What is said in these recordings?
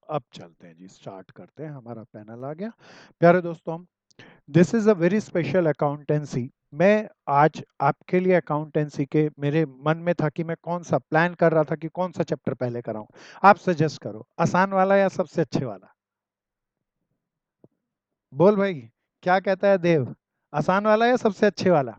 अब चलते हैं जी, स्टार्ट करते हैं। हमारा पैनल आ गया। प्यारे दोस्तों, this is a very special accountancy. मैं आज आपके लिए अकाउंटेंसी के मेरे मन में था कि मैं कौन सा प्लान कर रहा था कि कौन सा चैप्टर पहले कराऊं। आप सजेस्ट करो, आसान वाला या सबसे अच्छे वाला? बोल भाई, क्या कहता है देव? आसान वाला या सबसे अच्छे वाला?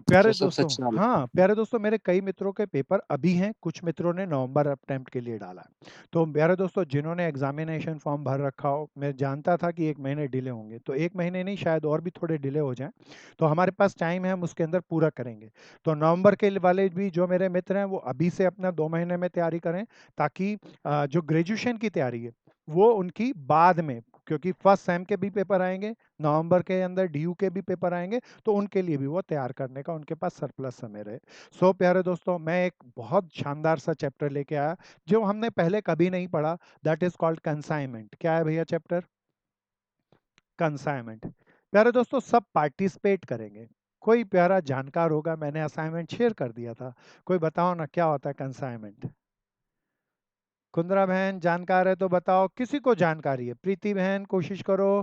प्यारे सर सबसे दोस्तों, अच्छा वाला। हाँ प्यारे दोस्तों, मेरे कई मित्रों के पेपर अभी हैं, कुछ मित्रों ने नवंबर अटेम्प्ट के लिए डाला है। तो प्यारे दोस्तों, जिन्होंने एग्जामिनेशन फॉर्म भर रखा हो, मैं जानता था कि 1 महीने डिले होंगे, तो 1 महीने नहीं, शायद और भी थोड़े डिले हो जाएं। तो हमारे पास टाइम है, हम उसके अंदर पूरा करेंगे। तो नवंबर के वाले भी जो मेरे मित्र हैं, वो अभी से अपना 2 महीने में तैयारी करें, ताकि जो ग्रेजुएशन की तैयारी है वो उनकी बाद में, क्योंकि फर्स्ट सेम के भी पेपर आएंगे, नवंबर के अंदर डीयू के भी पेपर आएंगे, तो उनके लिए भी वो तैयार करने का उनके पास सरप्लस समय रहे। सो प्यारे दोस्तों, मैं एक बहुत शानदार सा चैप्टर लेके आया जो हमने पहले कभी नहीं पढ़ा। That is called consignment. क्या है भैया चैप्टर? कंसाइनमेंट। प्यारे दोस्तों, सब पार्टिसिपेट करेंगे। कोई प्यारा जानकार होगा, मैंने असाइनमेंट शेयर कर दिया था, कोई बताओ ना क्या होता है कंसाइनमेंट? कुंद्रा बहन जानकार है तो बताओ, किसी को जानकारी है? प्रीति बहन कोशिश करो।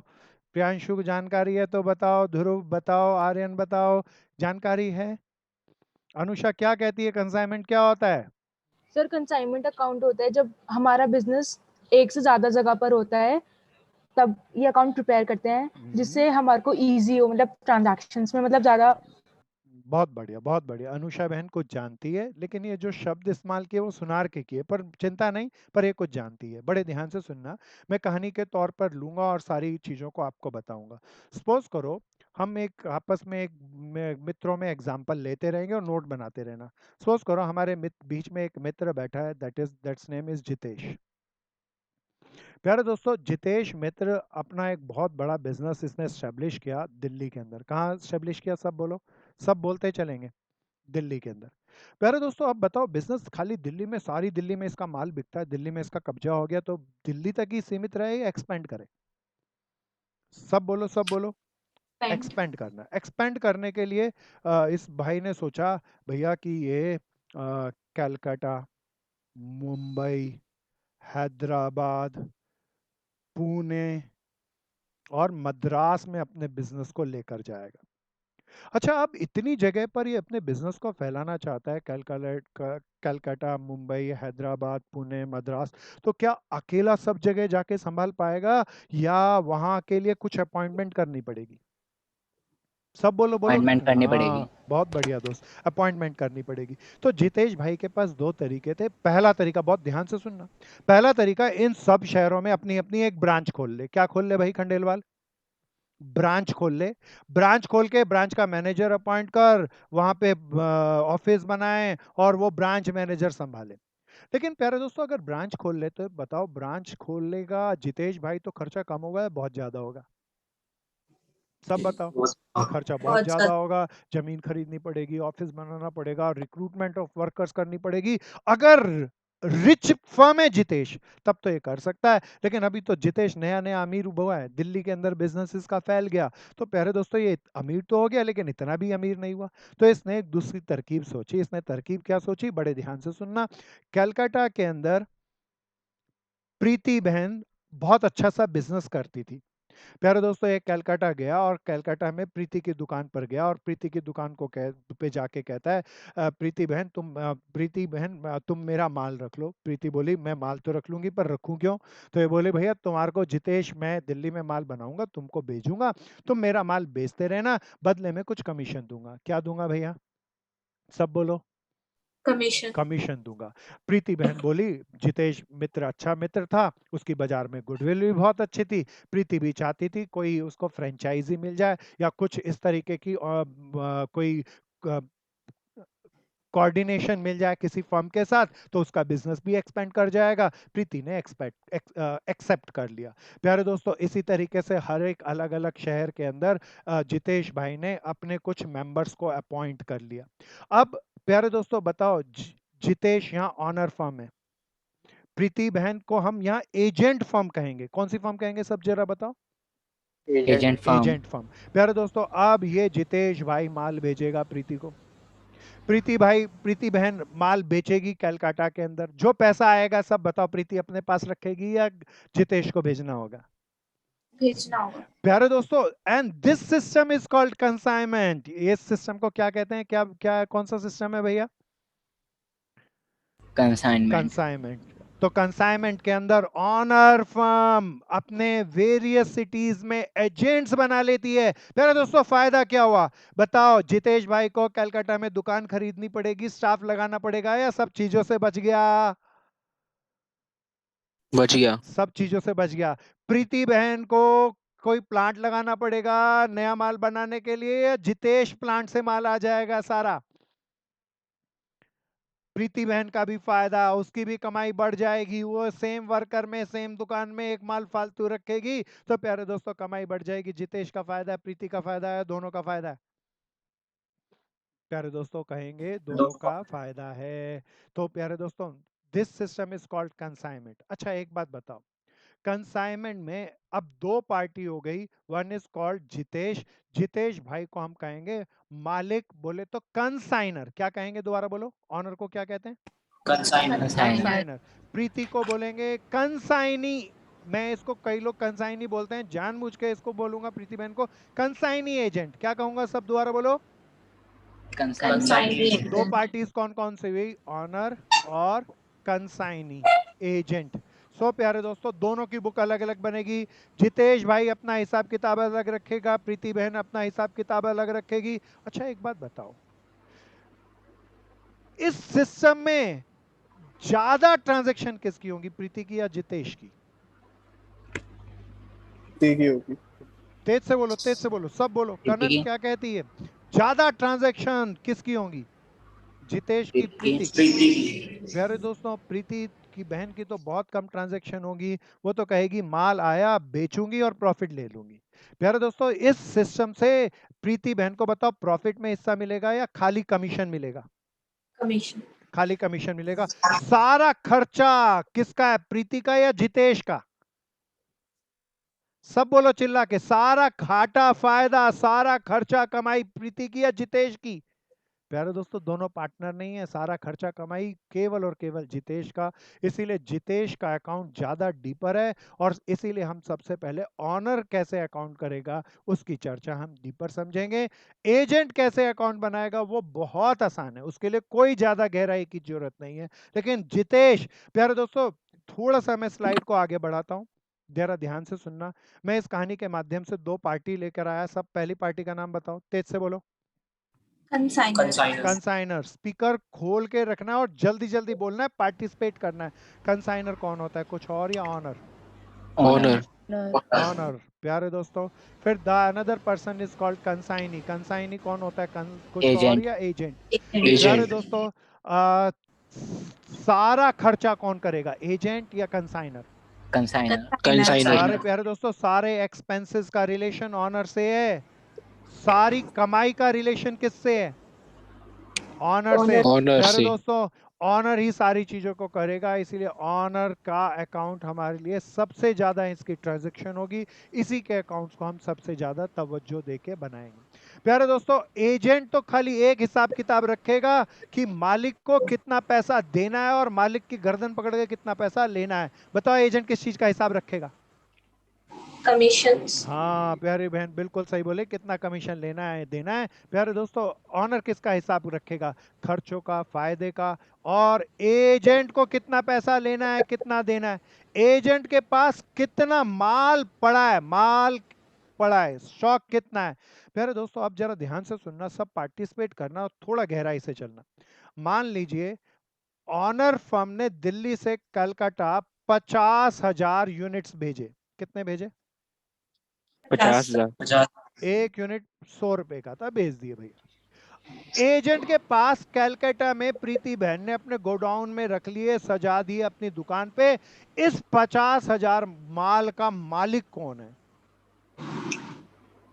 प्रियांशु को जानकारी है तो बताओ, ध्रुव बताओ, आर्यन बताओ, जानकारी है? अनुषा क्या कहती है, कंसाइनमेंट क्या होता है? सर कंसाइनमेंट अकाउंट होता है जब हमारा बिजनेस एक से ज्यादा जगह पर होता है, तब ये अकाउंट प्रिपेयर करते हैं हम्म, जिससे हमारे को इजी हो, मतलब ट्रांजैक्शंस में मतलब ज्यादा। बहुत बढ़िया, बहुत बढ़िया। अनुषा बहन कुछ जानती है, लेकिन ये जो शब्द इस्तेमाल किए वो सुनार के किए, पर चिंता नहीं, पर ये कुछ जानती है। बड़े ध्यान से सुनना, मैं कहानी के तौर पर लूंगा और सारी चीज़ों को आपको बताऊंगा। सपोज करो, हम एक आपस में एक मित्रों में एग्जाम्पल लेते रहेंगे और नोट बनाते रहना। सपोज करो हमारे बीच में एक मित्र बैठा है, दैट्स नेम इज जितेश। प्यारे दोस्तों, जितेश मित्र अपना एक बहुत बड़ा बिजनेस इसने स्टेब्लिश किया दिल्ली के अंदर। कहाँ स्टेब्लिश किया, सब बोलो। सब बोलते चलेंगे, दिल्ली के अंदर। प्यारे दोस्तों, अब बताओ, बिजनेस खाली दिल्ली में, सारी दिल्ली में इसका माल बिकता है, दिल्ली में इसका कब्जा हो गया, तो दिल्ली तक ही सीमित रहे या एक्सपेंड करे? सब बोलो, सब बोलो। पेंट। एक्सपेंड करना, एक्सपेंड करने के लिए इस भाई ने सोचा, भैया कि ये कलकत्ता, मुंबई, हैदराबाद, पुणे और मद्रास में अपने बिजनेस को लेकर जाएगा। अच्छा, अब इतनी जगह पर ये अपने बिजनेस को फैलाना चाहता है, कलकत्ता, मुंबई, हैदराबाद, पुणे, मद्रास, तो क्या अकेला सब जगह जाके संभाल पाएगा या वहां के लिए कुछ अपॉइंटमेंट करनी पड़ेगी? सब बोलो, बोलो। अपॉइंटमेंट करनी पड़ेगी। हाँ, बहुत बढ़िया दोस्त, अपॉइंटमेंट करनी पड़ेगी। तो जितेश भाई के पास दो तरीके थे। पहला तरीका, बहुत ध्यान से सुनना, पहला तरीका, इन सब शहरों में अपनी अपनी एक ब्रांच खोल ले। क्या खोल ले भाई खंडेलवाल? ब्रांच खोल ले। ब्रांच खोल के ब्रांच का मैनेजर अपॉइंट कर, वहां पे ऑफिस बनाए और वो ब्रांच मैनेजर संभाले। लेकिन प्यारे दोस्तों, अगर ब्रांच खोल ले तो बताओ, ब्रांच खोलेगा जितेश भाई तो खर्चा कम होगा या बहुत ज्यादा होगा? सब बताओ। खर्चा बहुत बहुत ज्यादा ज्यादा। होगा। जमीन खरीदनी पड़ेगी, ऑफिस बनाना पड़ेगा, रिक्रूटमेंट ऑफ वर्कर्स करनी पड़ेगी। अगर रिच फर्म है जितेश, तब तो ये कर सकता है, लेकिन अभी तो जितेश नया नया अमीर हुआ है, दिल्ली के अंदर बिजनेस इसका फैल गया। तो प्यारे दोस्तों, ये अमीर तो हो गया, लेकिन इतना भी अमीर नहीं हुआ। तो इसने एक दूसरी तरकीब सोची। इसने तरकीब क्या सोची, बड़े ध्यान से सुनना। कलकत्ता के अंदर प्रीति बहन बहुत अच्छा सा बिजनेस करती थी। प्यारे दोस्तों, एक कलकत्ता गया और कलकत्ता में प्रीति की दुकान पर गया और प्रीति की दुकान को पे जाके कहता है, प्रीति बहन, तुम मेरा माल रख लो। प्रीति बोली, मैं माल तो रख लूंगी, पर रखूं क्यों? तो ये बोले, भैया तुम्हारे को जितेश, मैं दिल्ली में माल बनाऊंगा, तुमको भेजूंगा, तुम मेरा माल बेचते रहना, बदले में कुछ कमीशन दूंगा। क्या दूंगा भैया? सब बोलो। कमीशन। कमीशन दूंगा। प्रीति बहन बोली, जितेश मित्र अच्छा मित्र था, उसकी बाजार में गुडविल भी बहुत अच्छी थी, प्रीति भी चाहती थी कोई उसको फ्रेंचाइजी मिल जाए या कुछ इस तरीके की कोई कोऑर्डिनेशन मिल जाए किसी फर्म के साथ, तो उसका बिजनेस भी एक्सपेंड कर जाएगा। प्रीति ने एक्सेप्ट कर लिया। प्यारे दोस्तों, इसी तरीके से हर एक अलग अलग शहर के अंदर जितेश भाई ने अपने कुछ मेंबर्स को अपॉइंट कर लिया। अब प्यारे दोस्तों बताओ, जितेश यहाँ ऑनर फर्म है, प्रीति बहन को हम यहाँ एजेंट फर्म कहेंगे। कौन सी फर्म कहेंगे, सब जरा बताओ। Agent firm. Agent firm. प्यारे दोस्तों, अब ये जितेश भाई माल भेजेगा प्रीति को। प्रीति बहन माल बेचेगी कलकत्ता के अंदर, जो पैसा आएगा सब बताओ प्रीति अपने पास रखेगी या जितेश को भेजना होगा? भेजना होगा। प्यारे दोस्तों, and this system is called consignment. इस सिस्टम को क्या कहते हैं? क्या क्या कौन सा सिस्टम है भैया? कंसाइनमेंट। कंसाइनमेंट। तो कंसाइनमेंट के अंदर ऑनर फर्म अपने वेरियस सिटीज में एजेंट्स बना लेती है। प्यारे दोस्तों, फायदा क्या हुआ बताओ? जितेश भाई को कलकत्ता में दुकान खरीदनी पड़ेगी, स्टाफ लगाना पड़ेगा, या सब चीजों से बच गया? बच गया। सब चीजों से बच गया। प्रीति बहन को कोई प्लांट लगाना पड़ेगा नया माल बनाने के लिए, या जितेश प्लांट से माल आ जाएगा सारा? प्रीति बहन का भी फायदा, उसकी भी कमाई बढ़ जाएगी। वो सेम वर्कर में सेम दुकान में एक माल फालतू रखेगी, तो प्यारे दोस्तों कमाई बढ़ जाएगी। जितेश का फायदा है, प्रीति का फायदा है, दोनों का फायदा है। प्यारे दोस्तों कहेंगे दोनों का फायदा है। तो प्यारे दोस्तों, this system is called consignment. अच्छा एक बात बताओ, कंसाइनमेंट में अब दो पार्टी हो गई, one is called Jitesh. Jitesh भाई को हम कहेंगे मालिक, बोले तो कंसाइनर। क्या कहेंगे दोबारा बोलो? ऑनर को क्या कहते हैं? कंसाइनर। कंसाइनर। प्रीति को बोलेंगे कंसाइनी। मैं इसको, कई लोग कंसाइनी बोलते हैं, जानबूझ के इसको बोलूंगा प्रीति बहन को कंसाइनी एजेंट। क्या कहूंगा? सब दोबारा बोलो। कंसाइनर। तो दो पार्टीज कौन कौन सी हुई? ऑनर और कंसाइनी एजेंट। सो प्यारे दोस्तों, दोनों की बुक अलग अलग बनेगी। जितेश भाई अपना हिसाब किताब अलग रखेगा, प्रीति बहन अपना हिसाब किताब अलग रखेगी। अच्छा एक बात बताओ, इस सिस्टम में ज्यादा ट्रांजैक्शन किसकी होगी, प्रीति की या जितेश की? ठीक ही होगी। तेज से बोलो, तेज से बोलो, सब बोलो। कनन क्या कहती है? ज्यादा ट्रांजैक्शन किसकी होंगी? जितेश की, प्रीति की? प्यारे दोस्तों, प्रीति की बहन की तो बहुत कम ट्रांजैक्शन होगी। वो तो कहेगी माल आया बेचूंगी और प्रॉफिट ले लूंगी। प्यारे दोस्तों, इस सिस्टम से प्रीति बहन को बताओ प्रॉफिट में हिस्सा मिलेगा या खाली कमीशन मिलेगा? कमीशन। खाली कमीशन मिलेगा। सारा खर्चा किसका है, प्रीति का या जितेश का? सब बोलो चिल्ला के, सारा घाटा फायदा सारा खर्चा कमाई प्रीति की या जितेश की? प्यारे दोस्तों, दोनों पार्टनर नहीं है, सारा खर्चा कमाई केवल और केवल जितेश का। इसीलिए जितेश का अकाउंट ज्यादा डीपर है, और इसीलिए हम सबसे पहले ऑनर कैसे अकाउंट करेगा उसकी चर्चा हम डीपर समझेंगे। एजेंट कैसे अकाउंट बनाएगा वो बहुत आसान है, उसके लिए कोई ज्यादा गहराई की जरूरत नहीं है। लेकिन जितेश, प्यारे दोस्तों थोड़ा सा मैं स्लाइड को आगे बढ़ाता हूं, जरा ध्यान से सुनना। मैं इस कहानी के माध्यम से दो पार्टी लेकर आया। सब पहली पार्टी का नाम बताओ, तेज से बोलो। कंसाइनर। कंसाइनर। स्पीकर खोल के रखना है और जल्दी जल्दी बोलना है, पार्टिसिपेट करना है। कंसाइनर कौन होता है, कुछ और या ऑनर? ऑनर। ऑनर। प्यारे दोस्तों, फिर the another person is called consignee. Consignee कौन होता है, कुछ और एजेंट। या एजेंट? प्यारे एजेंट। दोस्तों, सारा खर्चा कौन करेगा, एजेंट या कंसाइनर? कंसाइनर। सारे कंसाइनर। प्यारे दोस्तों, सारे एक्सपेंसेस का रिलेशन ऑनर से है, सारी कमाई का रिलेशन किससे है? ऑनर से। ऑनर प्यारे से। दोस्तों, ऑनर ही सारी चीजों को करेगा, इसीलिए ऑनर का अकाउंट हमारे लिए सबसे ज्यादा इसकी ट्रांजैक्शन होगी। इसी के अकाउंट्स को हम सबसे ज्यादा तवज्जो देके बनाएंगे। प्यारे दोस्तों, एजेंट तो खाली एक हिसाब किताब रखेगा कि मालिक को कितना पैसा देना है और मालिक की गर्दन पकड़ के कितना पैसा लेना है। बताओ एजेंट किस चीज का हिसाब रखेगा? कमीशंस। हाँ प्यारी बहन बिल्कुल सही बोले, कितना कमीशन लेना है देना है। प्यारे दोस्तों, ऑनर किसका हिसाब रखेगा? खर्चों का, फायदे का। और एजेंट को कितना पैसा लेना है कितना देना है, एजेंट के पास कितना माल पड़ा है, माल पड़ा है, स्टॉक कितना है। प्यारे दोस्तों, अब जरा ध्यान से सुनना, सब पार्टिसिपेट करना और थोड़ा गहराई से चलना। मान लीजिए ऑनर फर्म ने दिल्ली से कलकत्ता 50,000 यूनिट्स भेजे। कितने भेजे? 50,000। एक यूनिट 100 रुपए का था, भेज दिए भैया। एजेंट के पास कलकत्ता में प्रीति बहन ने अपने गोडाउन में रख लिए, सजा दिए अपनी दुकान पे। इस 50,000 माल का मालिक कौन है?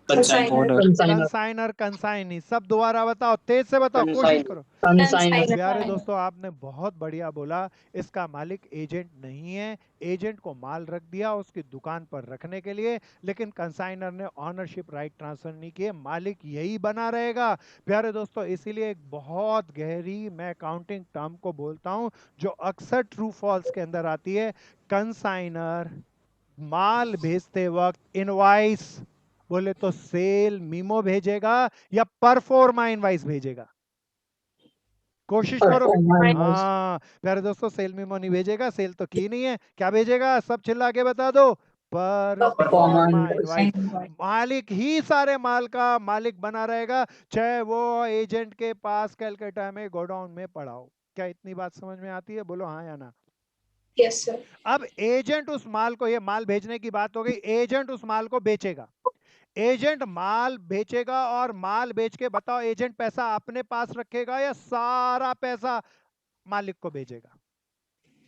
ओनर कंसाइनर, कंसाइनी, सब दोबारा बताओ, तेज से बताओ, कोशिश करो। प्यारे दोस्तों, आपने बहुत बढ़िया बोला। इसका मालिक एजेंट नहीं है, एजेंट को माल रख दिया उसकी दुकान पर रखने के लिए, लेकिन कंसाइनर ने ऑनरशिप राइट ट्रांसफर नहीं किए, मालिक यही बना रहेगा। प्यारे दोस्तों, इसीलिए एक बहुत गहरी मैं अकाउंटिंग टर्म को बोलता हूं जो अक्सर ट्रू फॉल्स के अंदर आती है। कंसाइनर माल भेजते वक्त इनवॉइस बोले तो सेल मीमो भेजेगा या परफॉर्मा इनवॉइस भेजेगा? कोशिश करो। हाँ प्यारे दोस्तों, सेल मीमो नहीं भेजेगा, सेल तो की नहीं है, क्या भेजेगा? सब चिल्ला के बता दो, परफॉर्मा इनवॉइस। मालिक ही सारे माल का मालिक बना रहेगा, चाहे वो एजेंट के पास कलकत्ता में गोडाउन में पड़ा हो। क्या इतनी बात समझ में आती है? बोलो हाँ या ना। Yes sir. अब एजेंट उस माल को, ये माल भेजने की बात हो गई, एजेंट उस माल को बेचेगा, एजेंट माल बेचेगा और माल बेच के बताओ एजेंट पैसा अपने पास रखेगा या सारा पैसा मालिक को भेजेगा?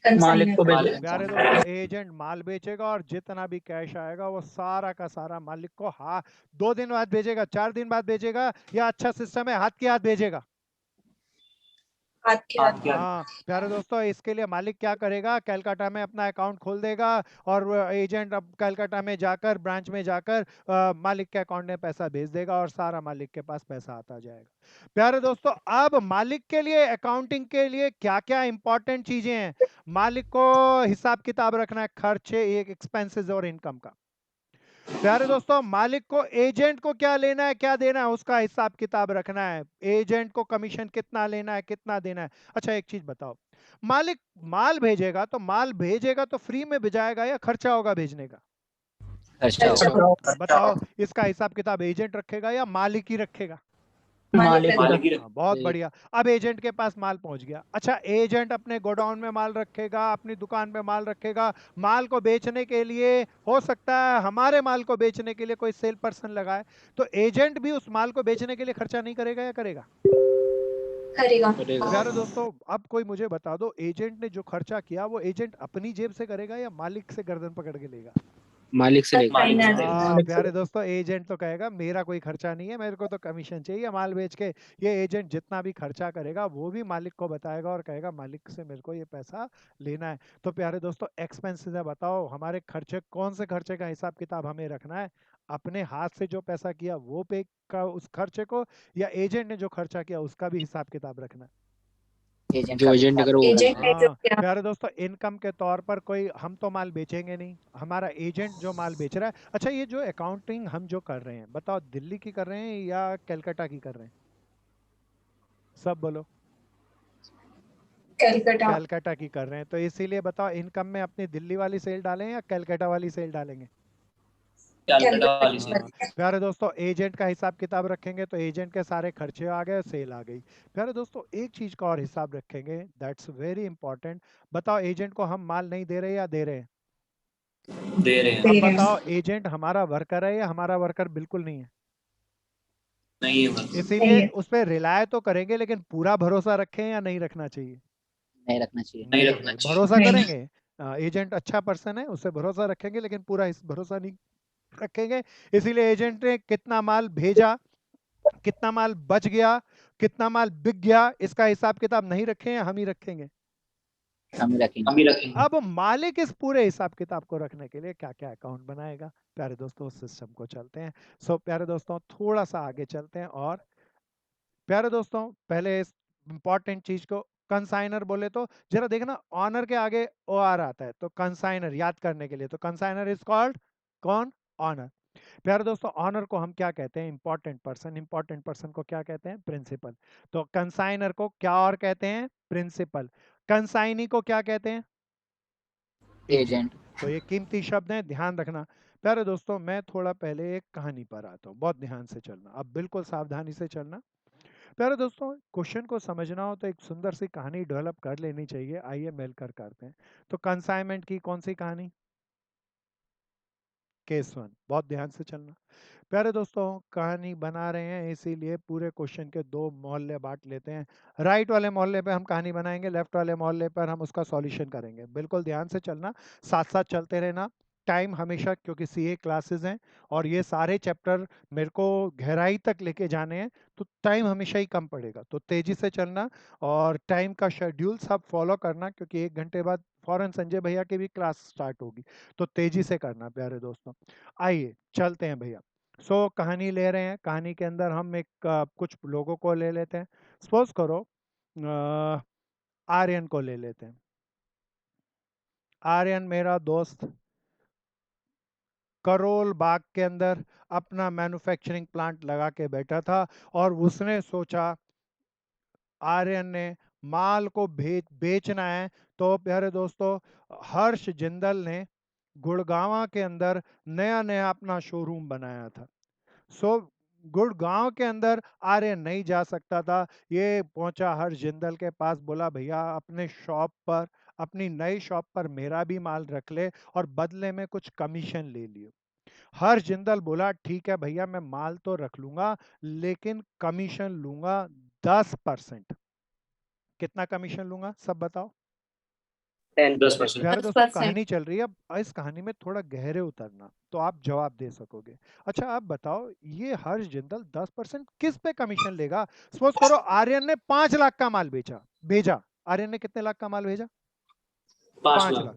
मालिक को प्यारे दोस्तों, एजेंट माल बेचेगा और जितना भी कैश आएगा वो सारा का सारा मालिक को, हाँ 2 दिन बाद भेजेगा, 4 दिन बाद भेजेगा, या अच्छा सिस्टम है हाथ के हाथ भेजेगा? हाथ के हाथ। हाँ प्यारे दोस्तों, इसके लिए मालिक क्या करेगा? कलकत्ता में अपना अकाउंट खोल देगा और एजेंट अब कलकत्ता में जाकर, ब्रांच में जाकर मालिक के अकाउंट में पैसा भेज देगा और सारा मालिक के पास पैसा आता जाएगा। प्यारे दोस्तों, अब मालिक के लिए, अकाउंटिंग के लिए क्या क्या इंपॉर्टेंट चीजें हैं? मालिक को हिसाब किताब रखना है, खर्चे, एक एक्सपेंसेस और इनकम का। प्यारे दोस्तों, मालिक को एजेंट को क्या लेना है क्या देना है उसका हिसाब किताब रखना है, एजेंट को कमीशन कितना लेना है कितना देना है। अच्छा एक चीज बताओ, मालिक माल भेजेगा तो फ्री में भेजाएगा या खर्चा होगा भेजने का? बताओ, इसका हिसाब किताब एजेंट रखेगा या मालिक ही रखेगा? हाँ, बहुत बढ़िया। अब एजेंट के पास माल पहुंच गया, अच्छा एजेंट अपने गोडाउन में माल रखेगा, अपनी दुकान में माल रखेगा, माल को बेचने के लिए हो सकता है हमारे माल को बेचने के लिए कोई सेल पर्सन लगाए, तो एजेंट भी उस माल को बेचने के लिए खर्चा नहीं करेगा या करेगा? करेगा। प्यारे दोस्तों, अब कोई मुझे बता दो, एजेंट ने जो खर्चा किया वो एजेंट अपनी जेब से करेगा या मालिक से गर्दन पकड़ के लेगा? मालिक से लेगा। प्यारे दोस्तों, एजेंट तो कहेगा मेरा कोई खर्चा नहीं है, मेरे को तो कमीशन चाहिए माल बेच के। ये एजेंट जितना भी खर्चा करेगा वो भी मालिक को बताएगा और कहेगा मालिक से मेरे को ये पैसा लेना है। तो प्यारे दोस्तों, एक्सपेंसेस है, बताओ हमारे खर्चे, कौन से खर्चे का हिसाब किताब हमें रखना है? अपने हाथ से जो पैसा किया वो पे का उस खर्चे को, या एजेंट ने जो खर्चा किया उसका भी हिसाब किताब रखना है? जो एजेंट ने करा वो हाँ प्यारे दोस्तों, इनकम के तौर पर कोई, हम तो माल बेचेंगे नहीं, हमारा एजेंट जो माल बेच रहा है। अच्छा ये जो अकाउंटिंग हम जो कर रहे हैं, बताओ दिल्ली की कर रहे हैं या कलकत्ता की कर रहे हैं? सब बोलो। कलकत्ता की कर रहे हैं, तो इसीलिए बताओ इनकम में अपनी दिल्ली वाली सेल डालें या कलकत्ता वाली सेल डालेंगे? प्यारे दोस्तों, एजेंट का हिसाब किताब रखेंगे तो एजेंट के सारे खर्चे आ गए, सेल आ गई। प्यारे दोस्तों, एक चीज का और हिसाब रखेंगे, दैट्स वेरी इंपॉर्टेंट। बताओ एजेंट को हम माल नहीं दे रहे या दे रहे हैं? अब बताओ, एजेंट हमारा वर्कर है या हमारा वर्कर बिल्कुल नहीं है? नहीं है। इसीलिए उस पर रिलाय तो करेंगे, लेकिन पूरा भरोसा रखें या नहीं रखना चाहिए? नहीं रखना चाहिए। भरोसा करेंगे, एजेंट अच्छा पर्सन है उससे भरोसा रखेंगे, लेकिन पूरा इस भरोसा नहीं रखेंगे। इसीलिए एजेंट ने कितना माल भेजा, कितना माल बच गया, कितना माल बिक गया, इसका हिसाब किताब नहीं रखें या हम ही रखेंगे? हम ही रखेंगे। अब मालिक इस पूरे हिसाब किताब को रखने के लिए क्या क्या अकाउंट बनाएगा? प्यारे दोस्तों, उस सिस्टम को चलते हैं। प्यारे दोस्तों, थोड़ा सा आगे चलते हैं। और प्यारे दोस्तों, पहले इस इंपॉर्टेंट चीज को, कंसाइनर बोले तो जरा देखना, ऑनर के आगे ओ आर आता है, तो कंसाइनर याद करने के लिए, तो कंसाइनर इज कॉल्ड कौन? ऑनर। प्यारे दोस्तों, ऑनर को हम क्या कहते हैं? Important person. इंपॉर्टेंट पर्सन को क्या कहते हैं? प्रिंसिपल। तो कंसाइनर को क्या और कहते हैं? प्रिंसिपल। कंसाइनी को क्या कहते हैं? एजेंट। तो ये कीमती शब्द हैं, ध्यान रखना। प्यारे दोस्तों, मैं थोड़ा पहले एक कहानी पर आता हूँ, बहुत ध्यान से चलना, अब बिल्कुल सावधानी से चलना। प्यारे दोस्तों, क्वेश्चन को समझना हो तो एक सुंदर सी कहानी डेवलप कर लेनी चाहिए। आइए मिलकर करते हैं। तो कंसाइनमेंट की कौन सी कहानी? केस वन, बहुत ध्यान से चलना। प्यारे दोस्तों, कहानी बना रहे हैं इसीलिए पूरे क्वेश्चन के 2 मोहल्ले बांट लेते हैं। राइट वाले मोहल्ले पे हम कहानी बनाएंगे, लेफ्ट वाले मोहल्ले पर हम उसका सॉल्यूशन करेंगे। बिल्कुल ध्यान से चलना, साथ साथ चलते रहना, टाइम हमेशा, क्योंकि सीए क्लासेस हैं और ये सारे चैप्टर मेरे को गहराई तक लेके जाने हैं, तो टाइम हमेशा ही कम पड़ेगा। तो तेजी से चलना और टाइम का शेड्यूल सब फॉलो करना, क्योंकि 1 घंटे बाद फौरन संजय भैया की भी क्लास स्टार्ट होगी, तो तेजी से करना प्यारे दोस्तों। आइए चलते हैं भैया। सो कहानी ले रहे हैं, कहानी के अंदर हम एक कुछ लोगों को ले लेते हैं। सपोज करो आर्यन को ले लेते हैं। आर्यन मेरा दोस्त करोल बाग के अंदर अपना मैन्युफैक्चरिंग प्लांट लगा के बैठा था और उसने सोचा आर्यन ने माल को बेचना है। तो प्यारे दोस्तों, हर्ष जिंदल ने गुड़गांव के अंदर नया नया अपना शोरूम बनाया था। सो गुड़गांव के अंदर आर्यन नहीं जा सकता था। ये पहुंचा हर्ष जिंदल के पास, बोला भैया अपने शॉप पर, अपनी नई शॉप पर मेरा भी माल रख ले और बदले में कुछ कमीशन ले लियो। हर्ष जिंदल बोला ठीक है भैया, मैं माल तो रख लूंगा लेकिन कमीशन लूंगा 10%। कितना कमीशन लूंगा सब बताओ। 10%। प्यारे दोस्तों 10%। कहानी चल रही है, अब इस कहानी में थोड़ा गहरे उतरना तो आप जवाब दे सकोगे। अच्छा आप बताओ, ये हर्ष जिंदल 10% किस पे कमीशन लेगा? सपोज करो आर्यन ने 5 लाख का माल भेजा। आर्यन ने कितने लाख का माल भेजा? 5 लाख।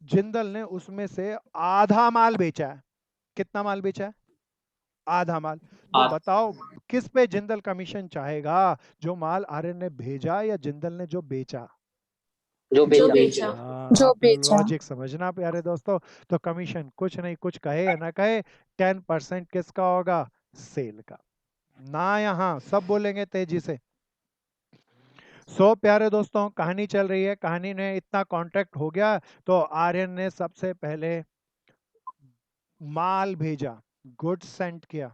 जिंदल ने उसमें से आधा माल बेचा है। कितना माल बेचा है? आधा माल। तो बताओ किस पे जिंदल कमीशन चाहेगा, जो माल आर्यन ने भेजा या जिंदल ने जो बेचा? जो बेचा। जो आप बेचा। लॉजिक समझना प्यारे दोस्तों। तो कमीशन कुछ नहीं, कुछ कहे या ना कहे, 10% किसका होगा? सेल का। ना यहाँ सब बोलेंगे तेजी से। सो प्यारे दोस्तों कहानी चल रही है, कहानी ने इतना कॉन्ट्रैक्ट हो गया तो आर्यन ने सबसे पहले माल भेजा, गुड्स सेंड किया।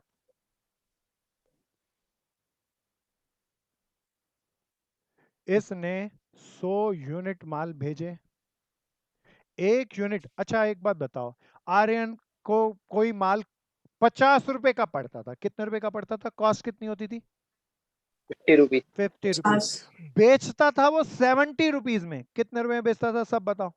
इसने 100 यूनिट माल भेजे। 1 यूनिट, अच्छा एक बात बताओ, आर्यन को कोई माल 50 रुपए का पड़ता था, कितने रुपए का पड़ता था? कॉस्ट कितनी होती थी? 50 रुपीज। 50 रुपीज। बेचता था वो 70 रुपीज में। कितने रुपए में बेचता था सब बताओ।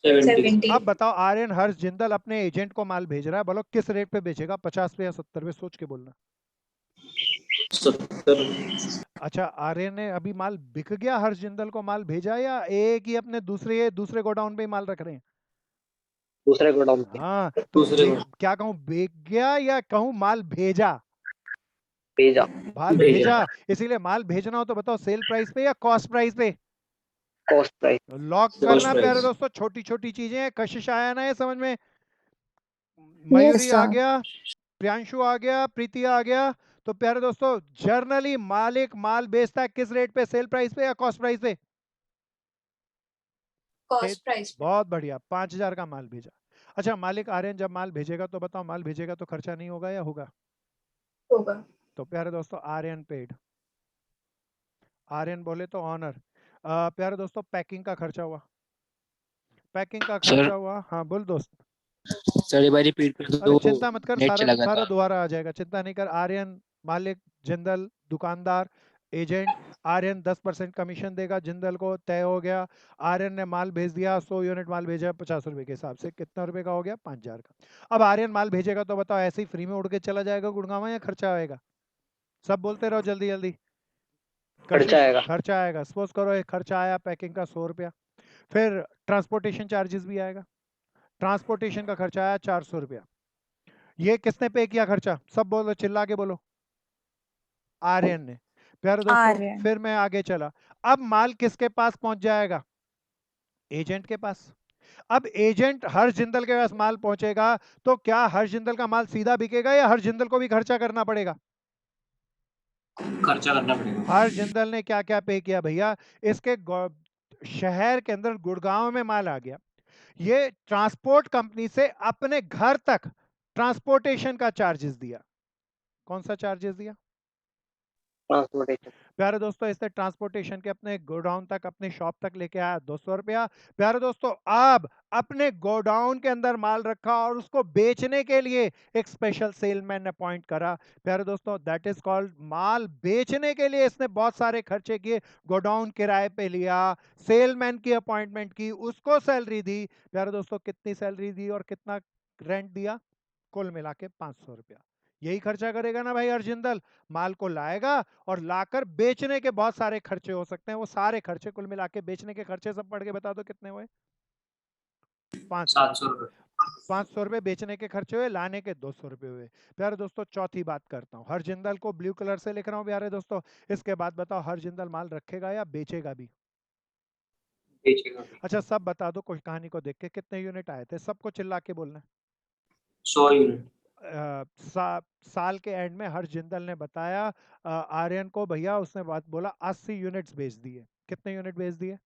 70। अब बताओ आर्यन हर्ष जिंदल अपने एजेंट को माल भेज रहा है, बोलो किस रेट पे बेचेगा? 50 पे या 70 पे? सोच के बोलना। 70। अच्छा आर्यन ने अभी माल बिक गया, हर्ष जिंदल को माल भेजा, या एक ही अपने दूसरे गोडाउन पे ही माल रख रहे हैं? दूसरे गोडाउन पे। हाँ तो क्या कहूँ, बिक गया या कहूँ माल भेजा? भेजा। माल भेजा। इसीलिए माल भेजना हो तो बताओ सेल प्राइस पे या कॉस्ट प्राइस पे? Cost price. लॉक करना प्यारे दोस्तों, छोटी छोटी चीजें हैं। कशिश आया ना ये समझ में? मयूरी आ गया, प्रियांशु आ गया, प्रीति आ गया। तो प्यारे दोस्तों जर्नली मालिक माल बेचता है किस रेट पे? सेल प्राइस पे या कॉस्ट प्राइस पे? कॉस्ट प्राइस पे। बहुत बढ़िया, 5000 का माल भेजा। अच्छा मालिक आर्यन जब माल भेजेगा तो बताओ, माल भेजेगा तो खर्चा नहीं होगा या होगा? होगा। तो प्यारे दोस्तों आर्यन पेड। आर्यन बोले तो ऑनर। प्यारे दोस्तों पैकिंग का खर्चा हुआ, पैकिंग का खर्चा हुआ। हाँ बोल दोस्त। सर एक बार रिपीट कर अरे दो, चिंता मत कर, नेट सारा चला गया सारा था। दोबारा आ जाएगा, चिंता नहीं कर। आर्यन मालिक, जिंदल दुकानदार, एजेंट। आर्यन 10% कमीशन देगा जिंदल को, तय हो गया। आर्यन ने माल भेज दिया, 100 यूनिट माल भेजा 50 रुपए के हिसाब से, कितना रुपए का हो गया? 5000 का। अब आर्यन माल भेजेगा तो बताओ ऐसे ही फ्री में उड़ के चला जाएगा गुड़गांव या खर्चा आएगा? सब बोलते रहो जल्दी जल्दी। खर्चा आएगा। खर्चा आएगा। सपोज करो एक खर्चा आया पैकिंग का 100 रुपया, फिर ट्रांसपोर्टेशन चार्जेस भी आएगा। ट्रांसपोर्टेशन का खर्चा आया 400 रुपया। ये किसने पे किया खर्चा? सब बोलो, चिल्ला के बोलो। आर्यन ने। प्यारे दोस्तों आर्यन। फिर मैं आगे चला। अब माल किसके पास पहुंच जाएगा? एजेंट के पास। अब एजेंट हर्ष जिंदल के पास माल पहुंचेगा तो क्या हर्ष जिंदल का माल सीधा बिकेगा या हर्ष जिंदल को भी खर्चा करना पड़ेगा? खर्चा करना पड़ेगा। हर्ष जिंदल ने क्या क्या पे किया भैया? इसके शहर के अंदर गुड़गांव में माल आ गया, ये ट्रांसपोर्ट कंपनी से अपने घर तक ट्रांसपोर्टेशन का चार्जेस दिया। कौन सा चार्जेस दिया? ट्रांसपोर्टेशन। प्यारे दोस्तों इसने ट्रांसपोर्टेशन के अपने गोडाउन तक अपने शॉप तक लेके आया 200 रुपया। प्यारे दोस्तों अब अपने गोडाउन के अंदर माल रखा और उसको बेचने के लिए एक स्पेशल सेलमैन अपॉइंट करा। प्यारे दोस्तों दैट इज कॉल्ड माल बेचने के लिए इसने बहुत सारे खर्चे किए, गोडाउन किराए पे लिया, सेलमैन की अपॉइंटमेंट की, उसको सैलरी दी। प्यारे दोस्तों कितनी सैलरी दी और कितना रेंट दिया? कुल मिला के 500 रुपया। यही खर्चा करेगा ना भाई हर जिंदल, माल को लाएगा और लाकर बेचने के बहुत सारे खर्चे हो सकते हैं, वो सारे खर्चे कुल मिला के बेचने के खर्चे सब पढ़ के बता दो कितने हुए? 500। 500 रुपए बेचने के खर्चे हुए, लाने के 200 रुपए हुए। प्यारे दोस्तों चौथी बात करता हूँ, हर जिंदल को ब्लू कलर से लिख रहा हूँ प्यारे दोस्तों। इसके बाद बताओ हर जिंदल माल रखेगा या बेचेगा भी? बेचेगा। अच्छा सब बता दो कुछ कहानी को देख के कितने यूनिट आए थे, सबको चिल्ला के बोलना। 100 यूनिट। साल के एंड में हर जिंदल ने बताया आर्यन को, भैया उसने बात बोला 80 यूनिट्स बेच दिए। कितने यूनिट बेच दिए?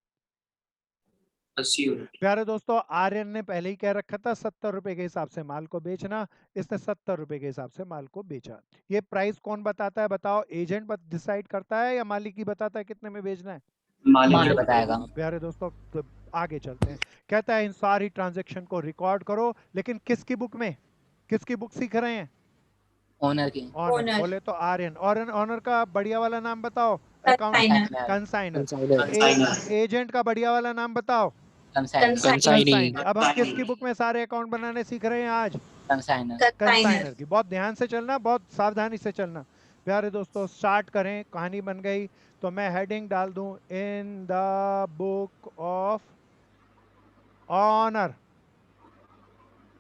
80 यूनिट। प्यारे दोस्तों आर्यन ने पहले ही कह रखा था 70 रुपए के हिसाब से माल को बेचना, इसने 70 रुपए के हिसाब से माल को बेचा। ये प्राइस कौन बताता है बताओ? एजेंट डिसाइड करता है या मालिक ही बताता है कितने में बेचना है? मालिक बताएगा। प्यारे दोस्तों तो आगे चलते हैं। कहता है इन सारी ट्रांजेक्शन को रिकॉर्ड करो, लेकिन किसकी बुक में? किसकी बुक सीख रहे हैं? ओनर की। ऑनर। Owner. बोले तो आर्यन। और ऑनर का बढ़िया वाला नाम बताओ? अकाउंट। Consignor. कंसाइनर। एजेंट का बढ़िया वाला नाम बताओ? Consignor. कंसाइनी। अब हम किसकी बुक में सारे अकाउंट बनाने सीख रहे हैं आज? Consignor. कंसाइनर की। बहुत ध्यान से चलना, बहुत सावधानी से चलना। प्यारे दोस्तों स्टार्ट करें, कहानी बन गई तो मैं हेडिंग डाल दूं in the book of honour.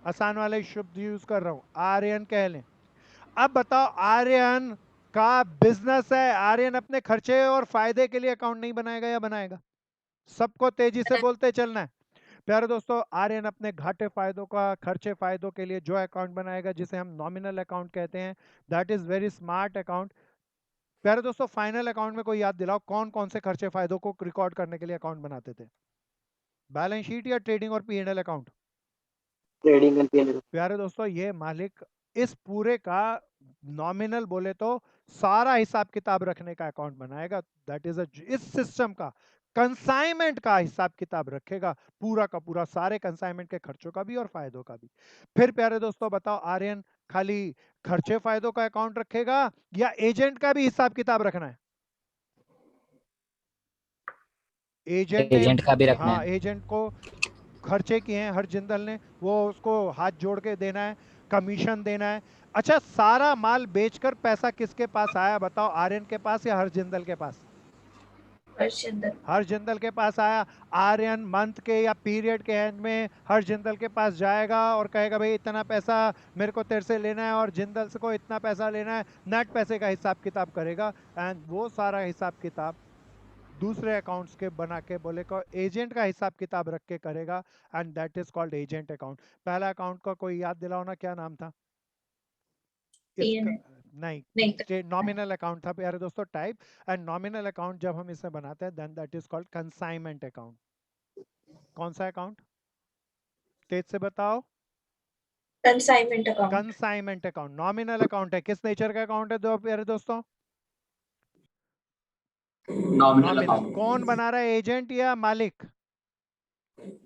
आसान वाले शब्द यूज कर रहा हूं, आर्यन कह लें। अब बताओ आर्यन का बिजनेस है, आर्यन अपने खर्चे और फायदे के लिए अकाउंट नहीं बनाएगा या बनाएगा? सबको तेजी से बोलते चलना है। प्यारे दोस्तों आर्यन अपने घाटे फायदों का, खर्चे फायदों के लिए जो अकाउंट बनाएगा जिसे हम नॉमिनल अकाउंट कहते हैं, that is very smart account. प्यारे दोस्तों फाइनल अकाउंट में कोई याद दिलाओ कौन कौन से खर्चे फायदों को रिकॉर्ड करने के लिए अकाउंट बनाते थे? बैलेंस शीट या ट्रेडिंग और P and L account? Trading and P and L. प्यारे दोस्तों ये मालिक इस पूरे का नॉमिनल बोले तो सारा हिसाब किताब रखने का अकाउंट बनाएगा, दैट इज इस सिस्टम का कंसाइनमेंट का हिसाब किताब रखेगा, पूरा का पूरा सारे कंसाइनमेंट के खर्चों का भी और फायदों का भी। फिर प्यारे दोस्तों बताओ आर्यन खाली खर्चे फायदों का अकाउंट रखेगा या एजेंट का भी हिसाब किताब रखना है? एजेंट का भी रखना हाँ है। एजेंट को खर्चे किए हैं हर जिंदल ने, वो उसको हाथ जोड़ के देना है, कमीशन देना है। अच्छा सारा माल बेचकर पैसा किसके पास आया बताओ? आर्यन के पास या हर जिंदल के पास? Harshindar. हर जिंदल के पास आया। आर्यन मंथ के या पीरियड के एंड में हर जिंदल के पास जाएगा और कहेगा भाई इतना पैसा मेरे को तेरे से लेना है और जिंदल से को इतना पैसा लेना है, नेट पैसे का हिसाब किताब करेगा एंड वो सारा हिसाब किताब दूसरे अकाउंट्स के बना के बोले को एजेंट का हिसाब किताब रख के करेगा and that is called agent account. पहला अकाउंट का कोई याद दिलाओ ना, क्या नाम था इसका? P&L. नहीं, नहीं नॉमिनल अकाउंट था प्यारे दोस्तों टाइप। एंड नॉमिनल अकाउंट जब हम इसे बनाते हैं then that is called consignment account. कौन सा अकाउंट? तेज से बताओ। consignment account. Consignment account nominal account है, किस नेचर का अकाउंट है दो प्यारे दोस्तों? नॉमिनल कौन बना रहा है, एजेंट या मालिक?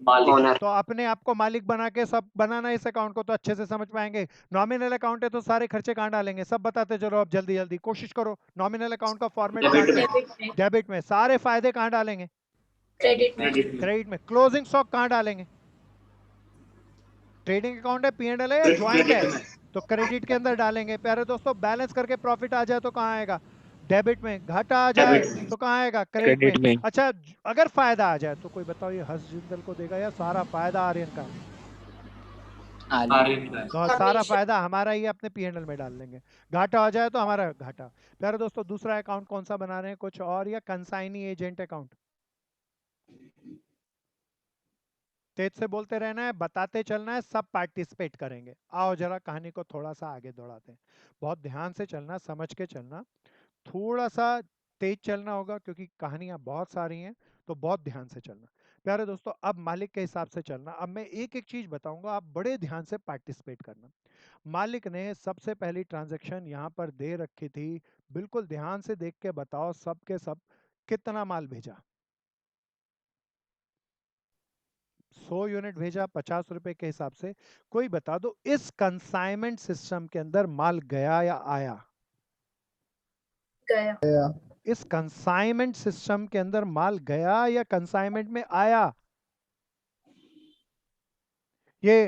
मालिक। तो अपने आप को मालिक बना के सब बनाना इस अकाउंट को तो अच्छे से समझ पाएंगे। नॉमिनल अकाउंट है तो सारे खर्चे कहाँ डालेंगे सब बताते चलो, अब जल्दी जल्दी कोशिश करो। नॉमिनल अकाउंट का फॉर्मेट Debit में. डेबिट में। सारे फायदे कहाँ डालेंगे? Credit में. क्रेडिट में। क्लोजिंग स्टॉक कहाँ डालेंगे? ट्रेडिंग अकाउंट है, पी&एल है या ज्वाइंट है? तो क्रेडिट के अंदर डालेंगे। प्यारे दोस्तों बैलेंस करके प्रॉफिट आ जाए तो कहाँ आएगा? डेबिट में। घाटा आ जाए तो कहाँ आएगा? क्रेडिट में। अच्छा अगर फायदा आ जाए तो कोई बताओ ये हर्ष जिंदल को देगा या सारा फायदा आर्यन का? तो सारा फायदा हमारा ही अपने पी&एल में डाल देंगे। घाटा आ जाए तो हमारा घाटा। प्यारे दोस्तों दूसरा अकाउंट कौन सा बना रहे हैं, कुछ और या कंसाइनी एजेंट अकाउंट? तेज से बोलते रहना है, बताते चलना है, सब पार्टिसिपेट करेंगे। आओ जरा कहानी को थोड़ा सा आगे दौड़ाते हैं। बहुत ध्यान से चलना, समझ के चलना, थोड़ा सा तेज चलना होगा क्योंकि कहानियां बहुत सारी हैं तो बहुत ध्यान से चलना। प्यारे दोस्तों, अब मालिक के हिसाब से चलना। अब मैं एक एक चीज बताऊंगा, आप बड़े ध्यान से पार्टिसिपेट करना। मालिक ने सबसे पहली ट्रांजैक्शन यहाँ पर दे रखी थी, बिल्कुल ध्यान से देख के बताओ सब के सब कितना माल भेजा। 100 यूनिट भेजा 50 रुपए के हिसाब से। कोई बता दो इस कंसाइनमेंट सिस्टम के अंदर माल गया या आया? गया। इस कंसाइनमेंट सिस्टम के अंदर माल गया या कंसाइनमेंट में आया? ये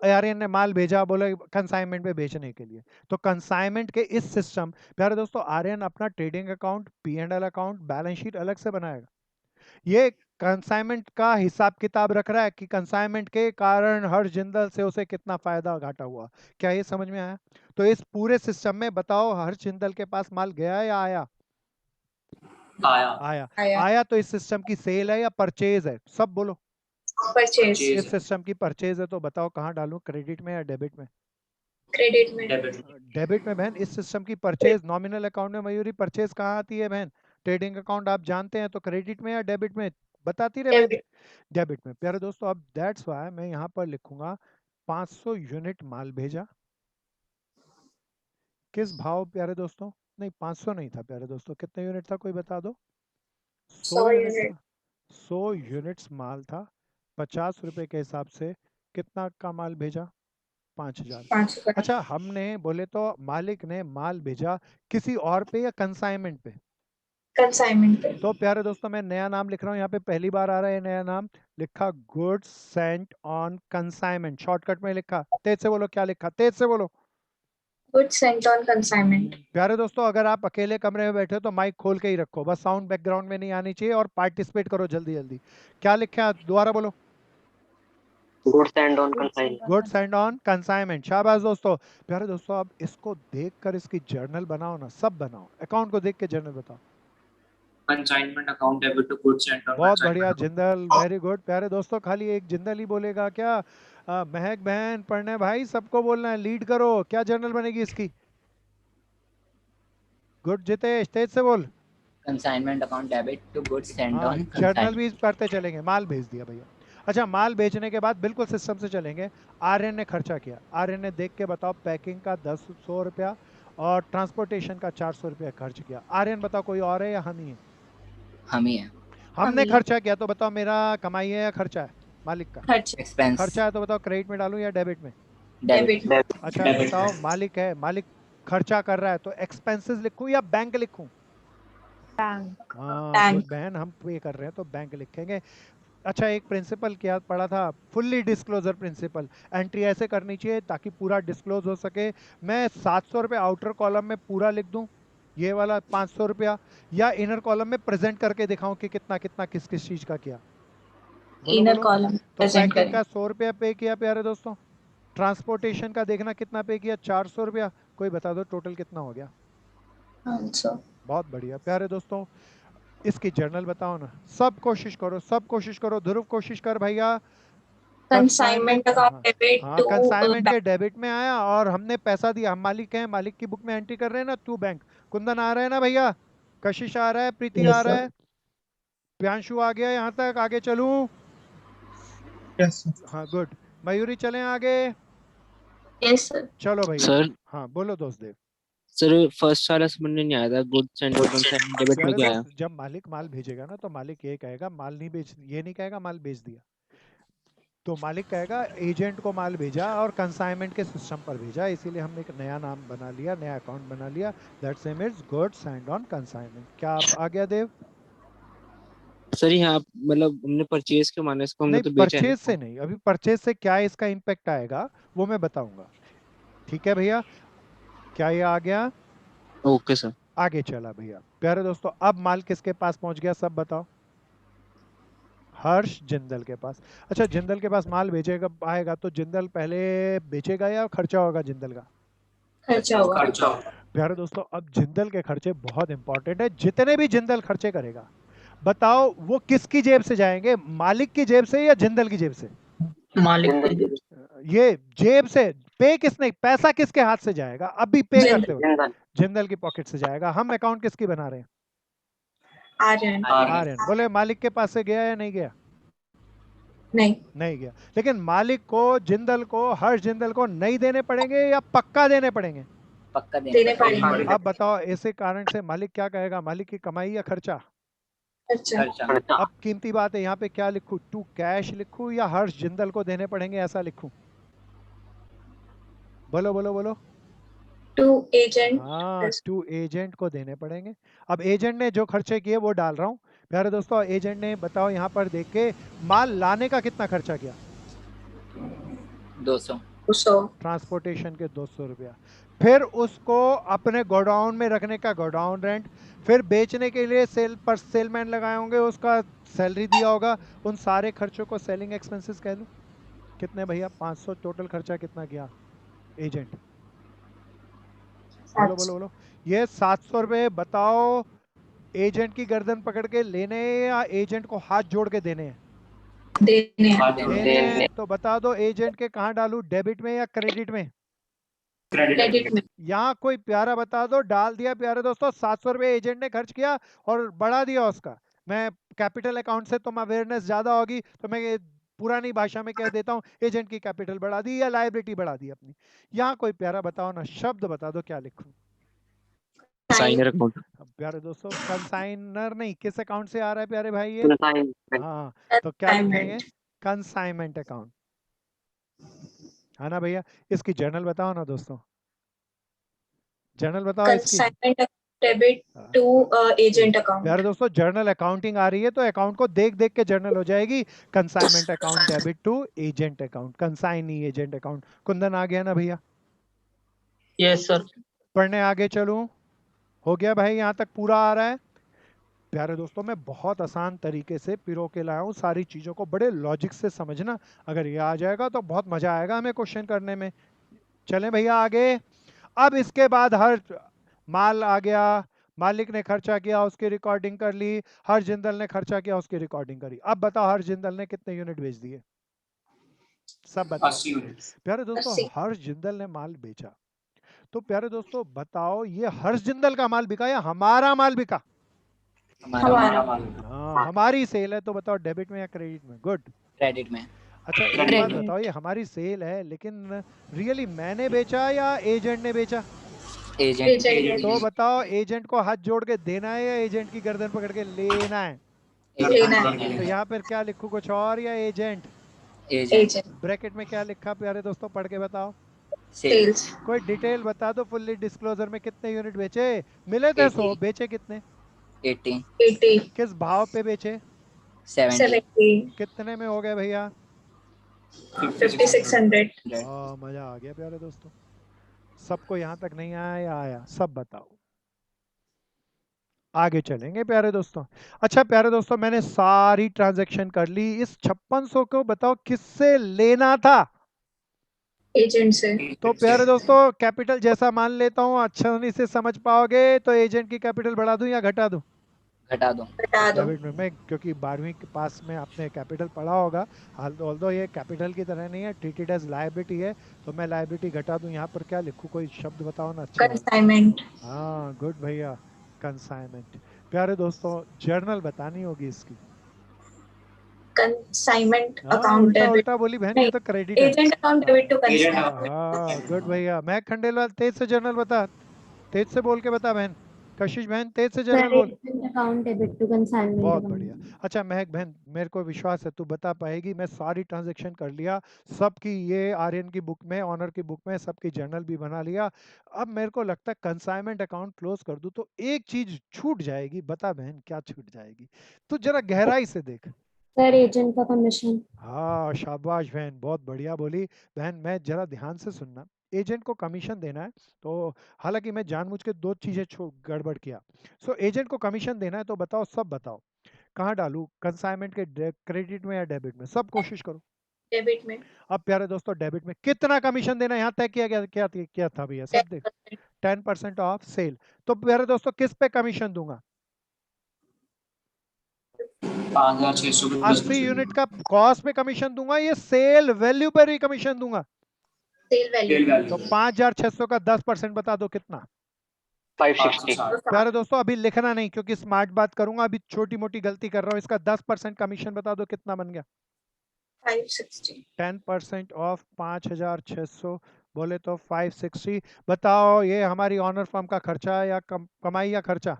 आर्यन ने माल भेजा, बोले कंसाइनमेंट में बेचने के लिए। तो कंसाइनमेंट के इस सिस्टम, प्यारे दोस्तों, आर्यन अपना trading account, P&L account, balance sheet अलग से बनाएगा। ये कंसाइनमेंट का हिसाब किताब रख रहा है कि कंसाइनमेंट के कारण हर्ष जिंदल से उसे कितना फायदा घाटा हुआ। क्या ये समझ में आया? तो इस पूरे सिस्टम में बताओ हर्ष जिंदल के पास माल गया या आया? आया। आया। आया। आया तो इस सिस्टम की सेल है या परचेज है? सब बोलो। परचेज। इस सिस्टम की परचेज है, तो बताओ कहाँ डालूं, क्रेडिट में या डेबिट में? क्रेडिट में। डेबिट। डेबिट में बहन। इस सिस्टम की परचेज नॉमिनल अकाउंट में मयूरी परचेज कहाँ आती है बहन? ट्रेडिंग अकाउंट आप जानते हैं, तो क्रेडिट में या डेबिट में? बताती रहे बहन। डेबिट। डेबिट में। प्यारे दोस्तों, अब दैट्स वाई मैं यहाँ पर लिखूंगा 500 यूनिट माल भेजा। किस भाव प्यारे दोस्तों? नहीं 500 नहीं था प्यारे दोस्तों, कितने यूनिट था कोई बता दो? 100 100 यूनिट यूनिट। था। 100 यूनिट्स माल था। 50 रुपए के हिसाब से कितना का माल भेजा? 5000। 500 का। अच्छा, हमने बोले तो मालिक ने माल भेजा किसी और पे या कंसाइनमेंट पे? कंसाइनमेंट पे। तो प्यारे दोस्तों, मैं नया नाम लिख रहा हूँ यहाँ पे, पहली बार आ रहा है नया नाम। लिखा goods sent on consignment, shortcut में लिखा। तेज से बोलो, क्या लिखा? तेज से बोलो। Goods sent on consignment. प्यारे दोस्तों, अगर आप अकेले कमरे में बैठे हो तो माइक खोल के ही रखो, बस साउंड बैकग्राउंड में नहीं आनी चाहिए, और पार्टिसिपेट करो जल्दी जल्दी। क्या लिखा है दोबारा बोलो? Goods and on consignment. Goods and on consignment. शाबाश दोस्तों। प्यारे दोस्तों, अब इसको देखकर इसकी जर्नल बनाओ ना, सब बनाओ, अकाउंट को देख के जर्नल बताओ। Consignment account debit to goods and on बहुत बढ़िया कंसाइनमेंट। Jindal, very good. प्यारे दोस्तों, खाली एक जिंदल ही बोलेगा क्या? महक बहन, प्रणय भाई, सबको बोलना है, लीड करो। क्या जर्नल बनेगी इसकी? गुड जितेश, तेज से बोल। Consignment account debit to goods sent हाँ, ऑन जर्नल भी कंसाइनमेंट। करते चलेंगे। माल भेज दिया भैया। अच्छा, माल भेजने के बाद बिल्कुल सिस्टम से चलेंगे। आर्यन ने खर्चा किया। आर्यन ने देख के बताओ, पैकिंग का 100 रुपया और ट्रांसपोर्टेशन का 400 रुपया खर्च किया। आर्यन बताओ, कोई और है या हम ही है? हम ही है। हमने हम ही। खर्चा किया, तो बताओ मेरा कमाई है या खर्चा है मालिक का? खर्च। एक्सपेंस खर्चा है, तो बताओ क्रेडिट में डालूं या डेबिट में? डेबिट। डेबिट। अच्छा डेबिट बताओ, में। मालिक है, मालिक खर्चा कर रहा है, तो एक्सपेंसेस लिखूं या बैंक लिखूं? बैंक। हाँ बैंक। गुड बहन, हम पे कर रहे हैं तो बैंक लिखेंगे। अच्छा, एक प्रिंसिपल क्या पढ़ा था, फुल्ली डिस्क्लोजर प्रिंसिपल। एंट्री ऐसे करनी चाहिए ताकि पूरा डिस्क्लोज हो सके। मैं 700 रुपये आउटर कॉलम में पूरा लिख दूं, ये वाला 500 रुपया, या इनर कॉलम में प्रेजेंट करके दिखाऊं कि कितना कितना किस किस चीज का किया? बोलो इनर बोलो। कॉलम तो प्रेजेंट पैकिंग करें। का 100 रुपया पे किया प्यारे दोस्तों। ट्रांसपोर्टेशन का देखना कितना पे किया, 400 रुपया। कोई बता दो टोटल कितना हो गया? 500। बहुत बढ़िया प्यारे दोस्तों, इसकी जर्नल बताओ ना, सब कोशिश करो, सब कोशिश करो। ध्रुव कोशिश कर भैया। कंसाइनमेंट कंसाइनमेंट, अकाउंट हाँ। डेबिट हाँ, टू कंसाइनमेंट बैंक। के डेबिट में आया और हमने पैसा दिया, हम मालिक हैं, मालिक की बुक में एंट्री कर रहे हैं ना, टू बैंक। कुंदन आ रहा है ना भैया? कशिश आ रहा है, प्रीति आ यस रहा सर। है, प्रियांशु आ गया यहाँ तक, आगे चलूं? Yes sir. हाँ गुड। मयूरी चलें आगे? Yes sir. चलो भैया। सर हाँ बोलो दोस्त देव। सर फर्स्ट वाला समझ में नहीं आया था, गुड्स एंड कंसाइनमेंट डेबिट में प्यारे क्या आया? दोस्त, जब मालिक माल भेजेगा ना, तो मालिक ये कहेगा माल नहीं बेच, ये नहीं कहेगा माल बेच दिया। तो मालिक कहेगा एजेंट को माल भेजा और कंसाइनमेंट के सिस्टम पर भेजा, इसीलिए हमने एक नया नाम बना लिया, नया अकाउंट बना लिया। That same is goods and on consignment. क्या आप आ गया देव? सर यहाँ मतलब हमने परचेज के माने, इसको हमने नहीं, तो बेचा है परचेज से ना। नहीं, अभी परचेज से क्या इसका इम्पैक्ट आएगा वो मैं बताऊंगा। ठीक है भैया, क्या ये आ गया? Okay sir. आगे चला भैया। प्यारे दोस्तों, अब माल किसके पास पहुंच गया, सब बताओ। हर्ष जिंदल के पास। अच्छा, जिंदल के पास माल बेचेगा, आएगा तो जिंदल पहले बेचेगा या खर्चा होगा जिंदल का? खर्चा होगा। खर्चा। प्यारे दोस्तों, अब जिंदल के खर्चे बहुत इंपॉर्टेंट है। जितने भी जिंदल खर्चे करेगा, बताओ वो किसकी जेब से जाएंगे, मालिक की जेब से या जिंदल की जेब से? मालिक। ये जेब से। पे किसने, पैसा किसके हाथ से जाएगा अभी पे करते हो? जिंदल। जिंदल की पॉकेट से जाएगा। हम अकाउंट किसकी बना रहे हैं? आर्यन। आर्यन। बोले मालिक के पास से गया या नहीं गया? नहीं गया। लेकिन मालिक को, जिंदल को, हर्ष जिंदल को नहीं देने पड़ेंगे या पक्का देने पड़ेंगे? पक्का देने देने पड़ेंगे। अब बताओ ऐसे कारण से मालिक क्या कहेगा, मालिक की कमाई या खर्चा? अच्छा, खर्चा। अब कीमती बात है, यहाँ पे क्या लिखूं, टू कैश लिखूं या हर्ष जिंदल को देने पड़ेंगे ऐसा लिखूं? बोलो बोलो बोलो। To agent. हाँ, टू एजेंट को देने पड़ेंगे। अब एजेंट ने जो खर्चे किए वो डाल रहा हूँ प्यारे दोस्तों। एजेंट ने बताओ यहाँ पर देख के माल लाने का कितना खर्चा किया? 200। 200। ट्रांसपोर्टेशन के 200 रुपया। फिर उसको अपने गोडाउन में रखने का गोडाउन रेंट, फिर बेचने के लिए सेलमैन लगाए होंगे, उसका सैलरी दिया होगा। उन सारे खर्चों को सेलिंग एक्सपेंसेस कह लूं। कितने भैया? 500 टोटल खर्चा कितना किया एजेंट? बोलो बोलो बोलो। ये 700 रुपये बताओ एजेंट की गर्दन पकड़ के लेने हैं या एजेंट को हाथ जोड़ के देने हैं? देने हैं। तो बता दो एजेंट के कहाँ डालूं, डेबिट में या क्रेडिट में? क्रेडिट में। यहाँ कोई प्यारा बता दो। डाल दिया प्यारे दोस्तों, 700 रुपये एजेंट ने खर्च किया और बढ़ा दिया उसका। मैं कैपिटल अकाउंट से तुम अवेयरनेस ज्यादा होगी तो मैं ये पुरानी भाषा में कह देता हूँ, एजेंट की कैपिटल बढ़ा दी या लायबिलिटी बढ़ा दी अपनी। यहाँ कोई प्यारा बताओ ना, शब्द बता दो, क्या लिखूं? Signer account. अब प्यारे दोस्तों कंसाइनर नहीं, किस अकाउंट से आ रहा है प्यारे भाई ये? हाँ, तो क्या लिखेंगे? कंसाइनमेंट अकाउंट, है ना भैया? इसकी जर्नल बताओ ना दोस्तों, जर्नल बताओ इसकी। Consignment debit to agent account. प्यारे दोस्तों जर्नल अकाउंटिंग आ रही है तो अकाउंट को देख देख के जर्नल हो जाएगी। Consignment account debit to agent account, consignee agent account. Kundan आ गया ना भैया? Yes sir. पढ़ने आगे चलूं? हो गया भाई, यहाँ तक पूरा आ रहा है? प्यारे दोस्तों मैं बहुत आसान तरीके से पिरो के लाया हूँ सारी चीज़ों को, बड़े लॉजिक से समझना। अगर ये आ जाएगा तो बहुत मज़ा आएगा हमें क्वेश्चन करने में। चलें भैया आगे। अब इसके बाद हर माल आ गया, मालिक ने खर्चा किया उसकी रिकॉर्डिंग कर ली, हर जिंदल ने खर्चा किया उसकी रिकॉर्डिंग करी। अब बताओ हर जिंदल ने कितने यूनिट बेच दिए? सब बताओ 80 यूनिट्स। प्यारे दोस्तों। 80। हर्ष जिंदल ने माल बेचा, तो प्यारे दोस्तों बताओ ये हर्ष जिंदल का माल बिका या हमारा माल बिका? हमारा। हाँ, हमारी सेल है। तो बताओ डेबिट में या क्रेडिट में? गुड। क्रेडिट में। अच्छा एक Credit बात में। बताओ, ये हमारी सेल है लेकिन रियली मैंने बेचा या एजेंट ने बेचा? एजेंट। एजेंट। तो बताओ एजेंट को हाथ जोड़ के देना है या एजेंट की गर्दन पकड़ के लेना है? लेना एजेंट। तो यहाँ पर क्या लिखूं, कुछ और या एजेंट? एजेंट। ब्रैकेट में क्या लिखा प्यारे दोस्तों, पढ़ के बताओ। सेल्स। कोई डिटेल बता दो, फुल्ली डिस्क्लोजर में कितने यूनिट बेचे? मिले थे 100, बेचे कितने? 80। 80। किस भाव पे बेचे? 70। 70। कितने में हो गए भैया? 5600। मजा आ गया प्यारे दोस्तों। सबको यहाँ तक नहीं आया या आया? सब बताओ। आगे चलेंगे प्यारे दोस्तों। अच्छा प्यारे दोस्तों मैंने सारी ट्रांजैक्शन कर ली, इस 5600 को बताओ किससे लेना था? एजेंट से। तो प्यारे दोस्तों कैपिटल जैसा मान लेता हूँ, आसानी से समझ पाओगे। तो एजेंट की कैपिटल बढ़ा दूं या घटा दूं? घटा दो। हटा दो। डेबिट में मैं, क्योंकि 12वीं के पास में आपने कैपिटल पढ़ा होगा, ऑल्दो ये कैपिटल की तरह नहीं है, ट्रीटेड एज लायबिलिटी है, तो मैं लायबिलिटी घटा दूं। यहाँ पर क्या लिखूं, कोई शब्द बताओ ना अच्छा वाला। कंसाइनमेंट। हाँ गुड भैया, कंसाइनमेंट। प्यारे दोस्तों जर्नल बतानी होगी इसकी। कंसाइनमेंट हाँ अकाउंट उल्टा डेबिट। उल्टा बोली बहन, ये तो क्रेडिट है। Agent account debit to Agent consignment. हाँ गुड भैया। मैं खंडेलवाल तेज से जर्नल बता, तेज से बोल के बता बहन। कशिश बहन तेज से जर्नल बोल। अकाउंट डेबिट टू कंसाइनमेंट बहुत बढ़िया। अच्छा महक बहन मेरे को विश्वास है तू बता पाएगी, मैं सारी ट्रांजैक्शन कर लिया सबकी, ये आर्यन की बुक में, ऑनर की बुक में, सबकी जर्नल भी बना लिया। अब मेरे को लगता है कंसाइनमेंट अकाउंट क्लोज कर दूं तो एक चीज छूट जाएगी। बता बहन क्या छूट जाएगी? तू जरा गहराई से देख। सर एजेंट का कमीशन। हाँ शाबाश बहन, बहुत बढ़िया बोली बहन। मैं जरा ध्यान से सुनना, एजेंट को कमीशन देना है तो, हालांकि मैं जानबूझ के दो चीजें गड़बड़ किया। सो एजेंट को कमीशन देना है तो बताओ, सब बताओ कहाँ डालूं, कंसाइनमेंट के क्रेडिट में या डेबिट में? सब कोशिश करो। डेबिट में। अब प्यारे दोस्तों डेबिट में कितना कमीशन देना यहाँ तय किया गया, क्या था भैया? सब देख, 10% ऑफ सेल। तो प्यारे दोस्तों किस पे कमीशन दूंगा? 5600 80 यूनिट का कॉस्ट पे कमीशन दूंगा, ये सेल वैल्यू पर ही कमीशन दूंगा? Sale value. तो 5600 का 10% बता दो कितना? 560। प्यारे दोस्तों अभी लिखना नहीं क्योंकि स्मार्ट बात करूंगा, अभी छोटी मोटी गलती कर रहा हूं। इसका 10% कमीशन बता दो कितना बन गया? 560. 10% ऑफ 5,600 बोले तो 560। बताओ ये हमारी ऑनर फर्म का खर्चा है या कमाई या खर्चा?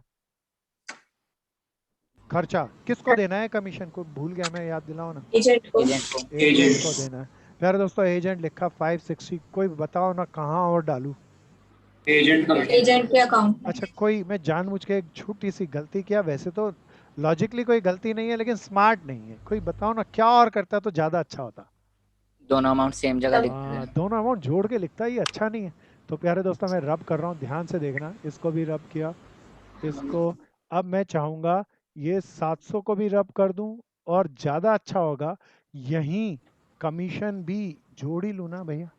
खर्चा। किसको देना है कमीशन? को भूल गया मैं, याद दिलाओ ना। एजेंट को. एजेंट को एजेंट को देना है। प्यारे दोस्तों एजेंट लिखा 560, कोई बताओ ना कहाँ और डालूं? एजेंट का एजेंट के अकाउंट में. अच्छा, कोई मैं जानबूझ के एक छोटी सी गलती किया, वैसे तो लॉजिकली कोई गलती नहीं है लेकिन स्मार्ट नहीं है। कोई बताओ ना क्या और करता तो ज्यादा अच्छा होता। दोनों अमाउंट सेम जगह लिख देना। दोनों अमाउंट जोड़ के लिखता है, ये अच्छा नहीं है। तो प्यारे दोस्तों मैं रब कर रहा हूँ, ध्यान से देखना। इसको भी रब किया, इसको। अब मैं चाहूंगा ये 700 को भी रब कर दूं, और ज्यादा अच्छा होगा यहीं कमीशन भी जोड़ ही लूं ना भैया।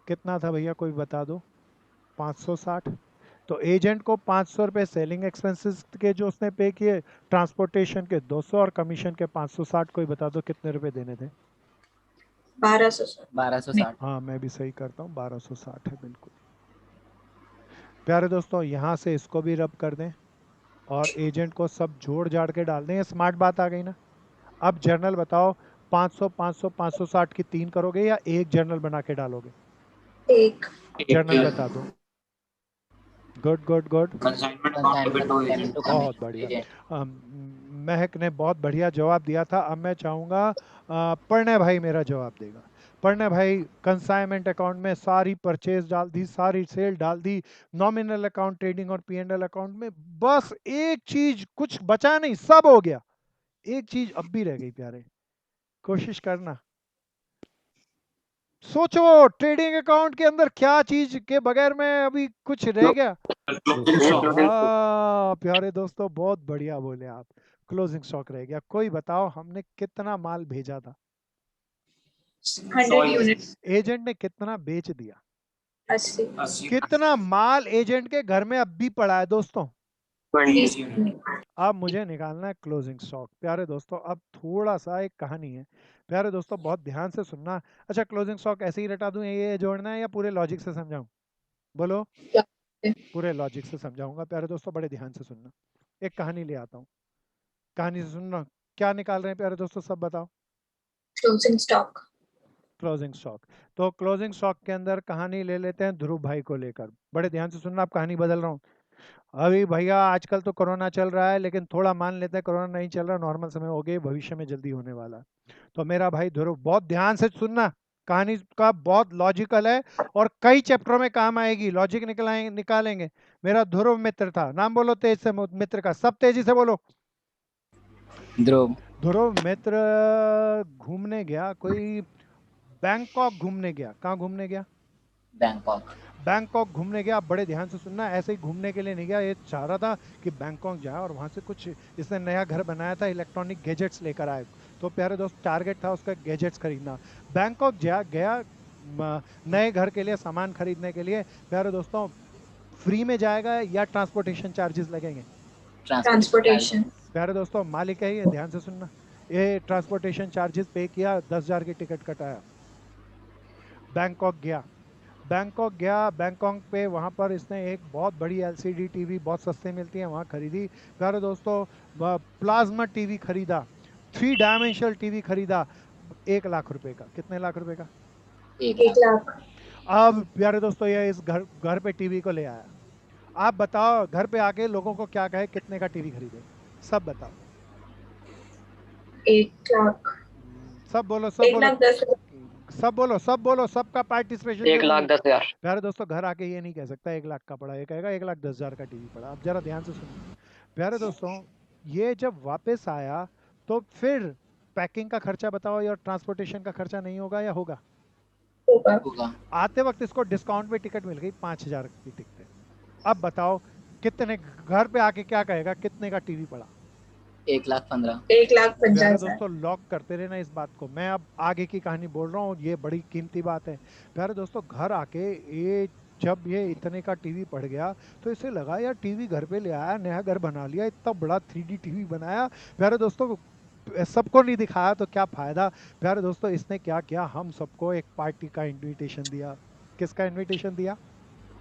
कितना था भैया कोई बता दो? 560। तो एजेंट को 500 रुपये सेलिंग एक्सपेंसेस के जो उसने पे किए, ट्रांसपोर्टेशन के 200 और कमीशन के 560। कोई बता दो कितने रुपए देने थे? 1200 सर. 1260। हाँ मैं भी सही करता हूँ, 1260 है बिल्कुल। प्यारे दोस्तों यहाँ से इसको भी रब कर दें और एजेंट को सब जोड़ जाड़ के डाल दें। ये स्मार्ट बात आ गई ना। अब जर्नल बताओ, 500 500 560 की 3 करोगे या एक जर्नल बना के डालोगे? एक. जर्नल बता दो। Good good good, consignment account debit to payment agent. To बहुत बढ़िया। एजेंट। महक ने बहुत बढ़िया जवाब दिया था। अब मैं चाहूँगा प्रणय भाई मेरा जवाब देगा। प्रणय भाई कंसाइनमेंट अकाउंट में सारी परचेज डाल दी, सारी सेल डाल दी, नॉमिनल अकाउंट, ट्रेडिंग और P&L अकाउंट में बस एक चीज कुछ बचा नहीं, सब हो गया। एक चीज अब भी रह गई प्यारे, कोशिश करना। सोचो ट्रेडिंग अकाउंट के अंदर क्या चीज के बगैर में अभी कुछ रह गया? Closing stock. प्यारे दोस्तों बहुत बढ़िया बोले आप, क्लोजिंग स्टॉक रह गया। कोई बताओ हमने कितना माल भेजा था? 100 यूनिट्स. एजेंट ने कितना बेच दिया? 80. कितना माल एजेंट के घर में अब भी पड़ा है दोस्तों? 20. अब मुझे निकालना है क्लोजिंग स्टॉक। प्यारे दोस्तों अब थोड़ा सा एक कहानी है, प्यारे दोस्तों बहुत ध्यान से सुनना। अच्छा क्लोजिंग स्टॉक ऐसे ही रटा दूं, ये जोड़ना है या पूरे लॉजिक से समझाऊं? बोलो। पूरे लॉजिक से समझाऊंगा। प्यारे दोस्तों बड़े ध्यान से सुनना, एक कहानी ले आता हूँ, कहानी से सुनना। क्या निकाल रहे हैं प्यारे दोस्तों, सब बताओ। Closing stock. Closing stock. तो क्लोजिंग स्टॉक के अंदर कहानी ले लेते हैं ध्रुव भाई को लेकर। बड़े ध्यान से सुनना, आप कहानी बदल रहा हूँ अभी भैया। आजकल तो कोरोना चल रहा है लेकिन थोड़ा मान लेते हैं कोरोना नहीं चल रहा, नॉर्मल समय हो गए, भविष्य में जल्दी होने वाला। तो मेरा भाई ध्रुव बहुत ध्यान से सुनना, कहानी का बहुत लॉजिकल है और कई चैप्टरों में काम आएगी, लॉजिक निकालेंगे। मेरा ध्रुव मित्र था, नाम बोलो तेज से मित्र का, सब तेजी से बोलो। ध्रुव। ध्रुव मित्र घूमने गया, कोई बैंकॉक घूमने गया। कहाँ घूमने गया? बैंकॉक। बैंकॉक घूमने गया। आप बड़े ध्यान से सुनना, ऐसे ही घूमने के लिए नहीं गया, ये चाह रहा था कि बैंकॉक जाए और वहाँ से कुछ, इसने नया घर बनाया था, इलेक्ट्रॉनिक गैजेट्स लेकर आए। तो प्यारे दोस्त टारगेट था उसका गैजेट्स खरीदना। बैंकॉक गया नए घर के लिए सामान खरीदने के लिए। प्यारे दोस्तों फ्री में जाएगा या ट्रांसपोर्टेशन चार्जेस लगेंगे? ट्रांसपोर्टेशन. प्यारे दोस्तों मालिक है ये, ध्यान से सुनना। ये ट्रांसपोर्टेशन चार्जेस पे किया, 10,000 की टिकट कटाया, बैंकॉक गया। बैंकॉक गया, बैंकॉक पे वहाँ पर इसने एक बहुत बड़ी LCD टीवी बहुत सस्ते मिलती है वहाँ खरीदी। प्यारे दोस्तों प्लाज्मा टीवी खरीदा, 3 डायमेंशनल टीवी खरीदा, 1 लाख रुपए का। कितने लाख रुपए का? 1 लाख. अब प्यारे दोस्तों ये इस घर पे टीवी को ले आया। आप बताओ घर पे आके लोगों को क्या कहे, कितने का टीवी खरीदे? सब बताओ। 1 लाख. सब बोलो, 1 लाख 10 हजार. सब बोलो, सब बोलो, सबका पार्टिसिपेशन। 1,10,000. प्यारे दोस्तों घर आके ये नहीं कह सकता 1 लाख का पड़ा, ये कहेगा 1,10,000 का टीवी पड़ा। अब जरा ध्यान से सुनो प्यारे दोस्तों, ये जब वापस आया तो फिर पैकिंग का खर्चा बताओ, या ट्रांसपोर्टेशन का खर्चा नहीं होगा या होगा? होगा। आते वक्त इसको डिस्काउंट पे टिकट मिल गई, 5,000 की टिकट है। अब बताओ कितने, घर पे आके क्या कहेगा, कितने का टीवी पड़ा? 1,15,000। 1,50,000. दोस्तों लॉक करते रहना इस बात को, मैं अब आगे की कहानी बोल रहा हूँ, ये बड़ी कीमती बात है। प्यारे दोस्तों घर आके ये जब ये इतने का टीवी पड़ गया तो इसे लगा यार टीवी घर पे ले आया, नया घर बना लिया, इतना बड़ा 3D टीवी बनाया। प्यारे दोस्तों सबको नहीं दिखाया तो क्या फायदा। प्यारे दोस्तों इसने क्या किया, हम सबको एक पार्टी का इनविटेशन दिया। किसका इनविटेशन दिया?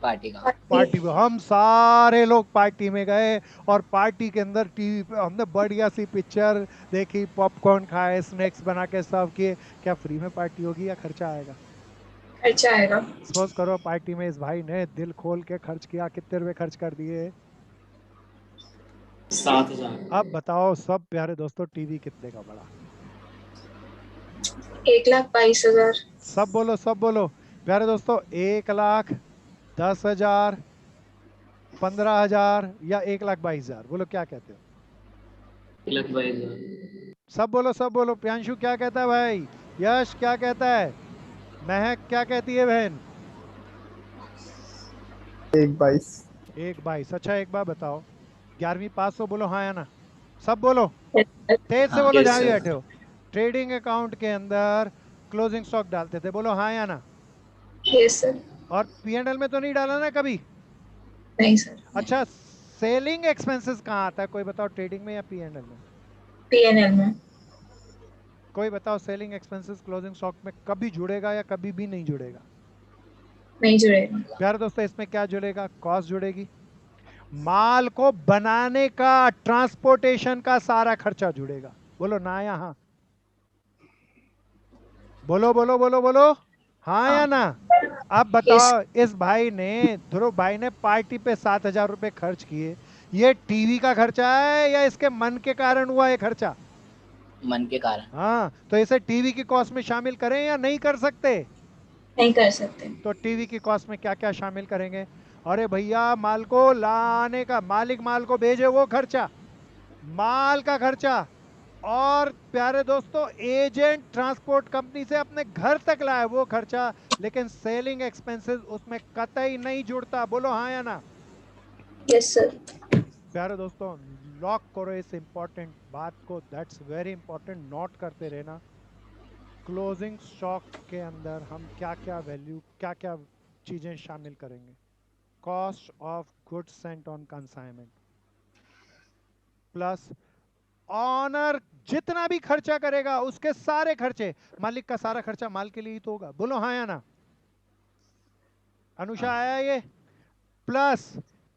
पार्टी का। पार्टी में हम सारे लोग पार्टी में गए और पार्टी के अंदर टीवी पे हमने बढ़िया सी पिक्चर देखी, पॉपकॉर्न खाए, स्नैक्स बना के सर्व किए। क्या फ्री में पार्टी होगी या खर्चा आएगा? खर्चा आएगा। सपोज करो पार्टी में इस भाई ने दिल खोल के खर्च किया, कितने रुपए खर्च कर दिए? 7,000। अब बताओ सब प्यारे दोस्तों, टीवी कितने का पड़ा? 1,22,000। सब बोलो, सब बोलो प्यारे दोस्तों। 1,10,000, 15,000 या 1,22,000? बोलो क्या कहते हो? 1,22,000। सब बोलो, सब बोलो। प्रियांशु क्या कहता है भाई? यश क्या कहता है? महक क्या कहती है बहन? 1,22,000। 1,22,000। अच्छा एक बार बताओ, 11वीं पास हो? बोलो हाँ या ना। सब बोलो, तेज से हाँ। बोलो Yes, जहाँ भी sir. बैठे हो। ट्रेडिंग अकाउंट के अंदर क्लोजिंग स्टॉक डालते थे? बोलो हाँ या ना। Yes sir. और P&L में तो नहीं डाला ना कभी? नहीं सर। अच्छा, सेलिंग एक्सपेंसेस कहाँ आता है? कोई बताओ, ट्रेडिंग में या P&L में? PNL में। कोई बताओ, सेलिंग एक्सपेंसेस क्लोजिंग स्टॉक में कभी जुड़ेगा या कभी भी नहीं जुड़ेगा? नहीं जुड़ेगा। प्यारे दोस्तों इसमें क्या जुड़ेगा? कॉस्ट जुड़ेगी, माल को बनाने का, ट्रांसपोर्टेशन का सारा खर्चा जुड़ेगा। बोलो ना या हाँ? बोलो बोलो बोलो बोलो, हाँ या ना? अब बताओ, इस भाई ने, ध्रुव भाई ने पार्टी पे 7,000 रुपए खर्च किए, ये टीवी का खर्चा है या इसके मन के कारण हुआ ये खर्चा? मन के कारण। हाँ, तो इसे टीवी की कॉस्ट में शामिल करें या नहीं कर सकते? नहीं कर सकते। तो टीवी की कॉस्ट में क्या क्या शामिल करेंगे? अरे भैया, माल को लाने का, मालिक माल को भेजे वो खर्चा, माल का खर्चा, और प्यारे दोस्तों एजेंट ट्रांसपोर्ट कंपनी से अपने घर तक लाए वो खर्चा। लेकिन सेलिंग एक्सपेंसेस उसमें कतई नहीं जुड़ता। बोलो हाँ या ना? Yes sir. प्यारे दोस्तों लॉक करो इस इंपॉर्टेंट बात को, दैट्स वेरी इंपॉर्टेंट, नोट करते रहना। क्लोजिंग स्टॉक के अंदर हम क्या क्या वैल्यू, क्या क्या चीजें शामिल करेंगे? Cost of goods sent on consignment plus ऑनर जितना भी खर्चा करेगा उसके सारे खर्चे, मालिक का सारा खर्चा माल के लिए ही तो होगा। बोलो हाँ या ना? अनुषा हाँ। आया ये? प्लस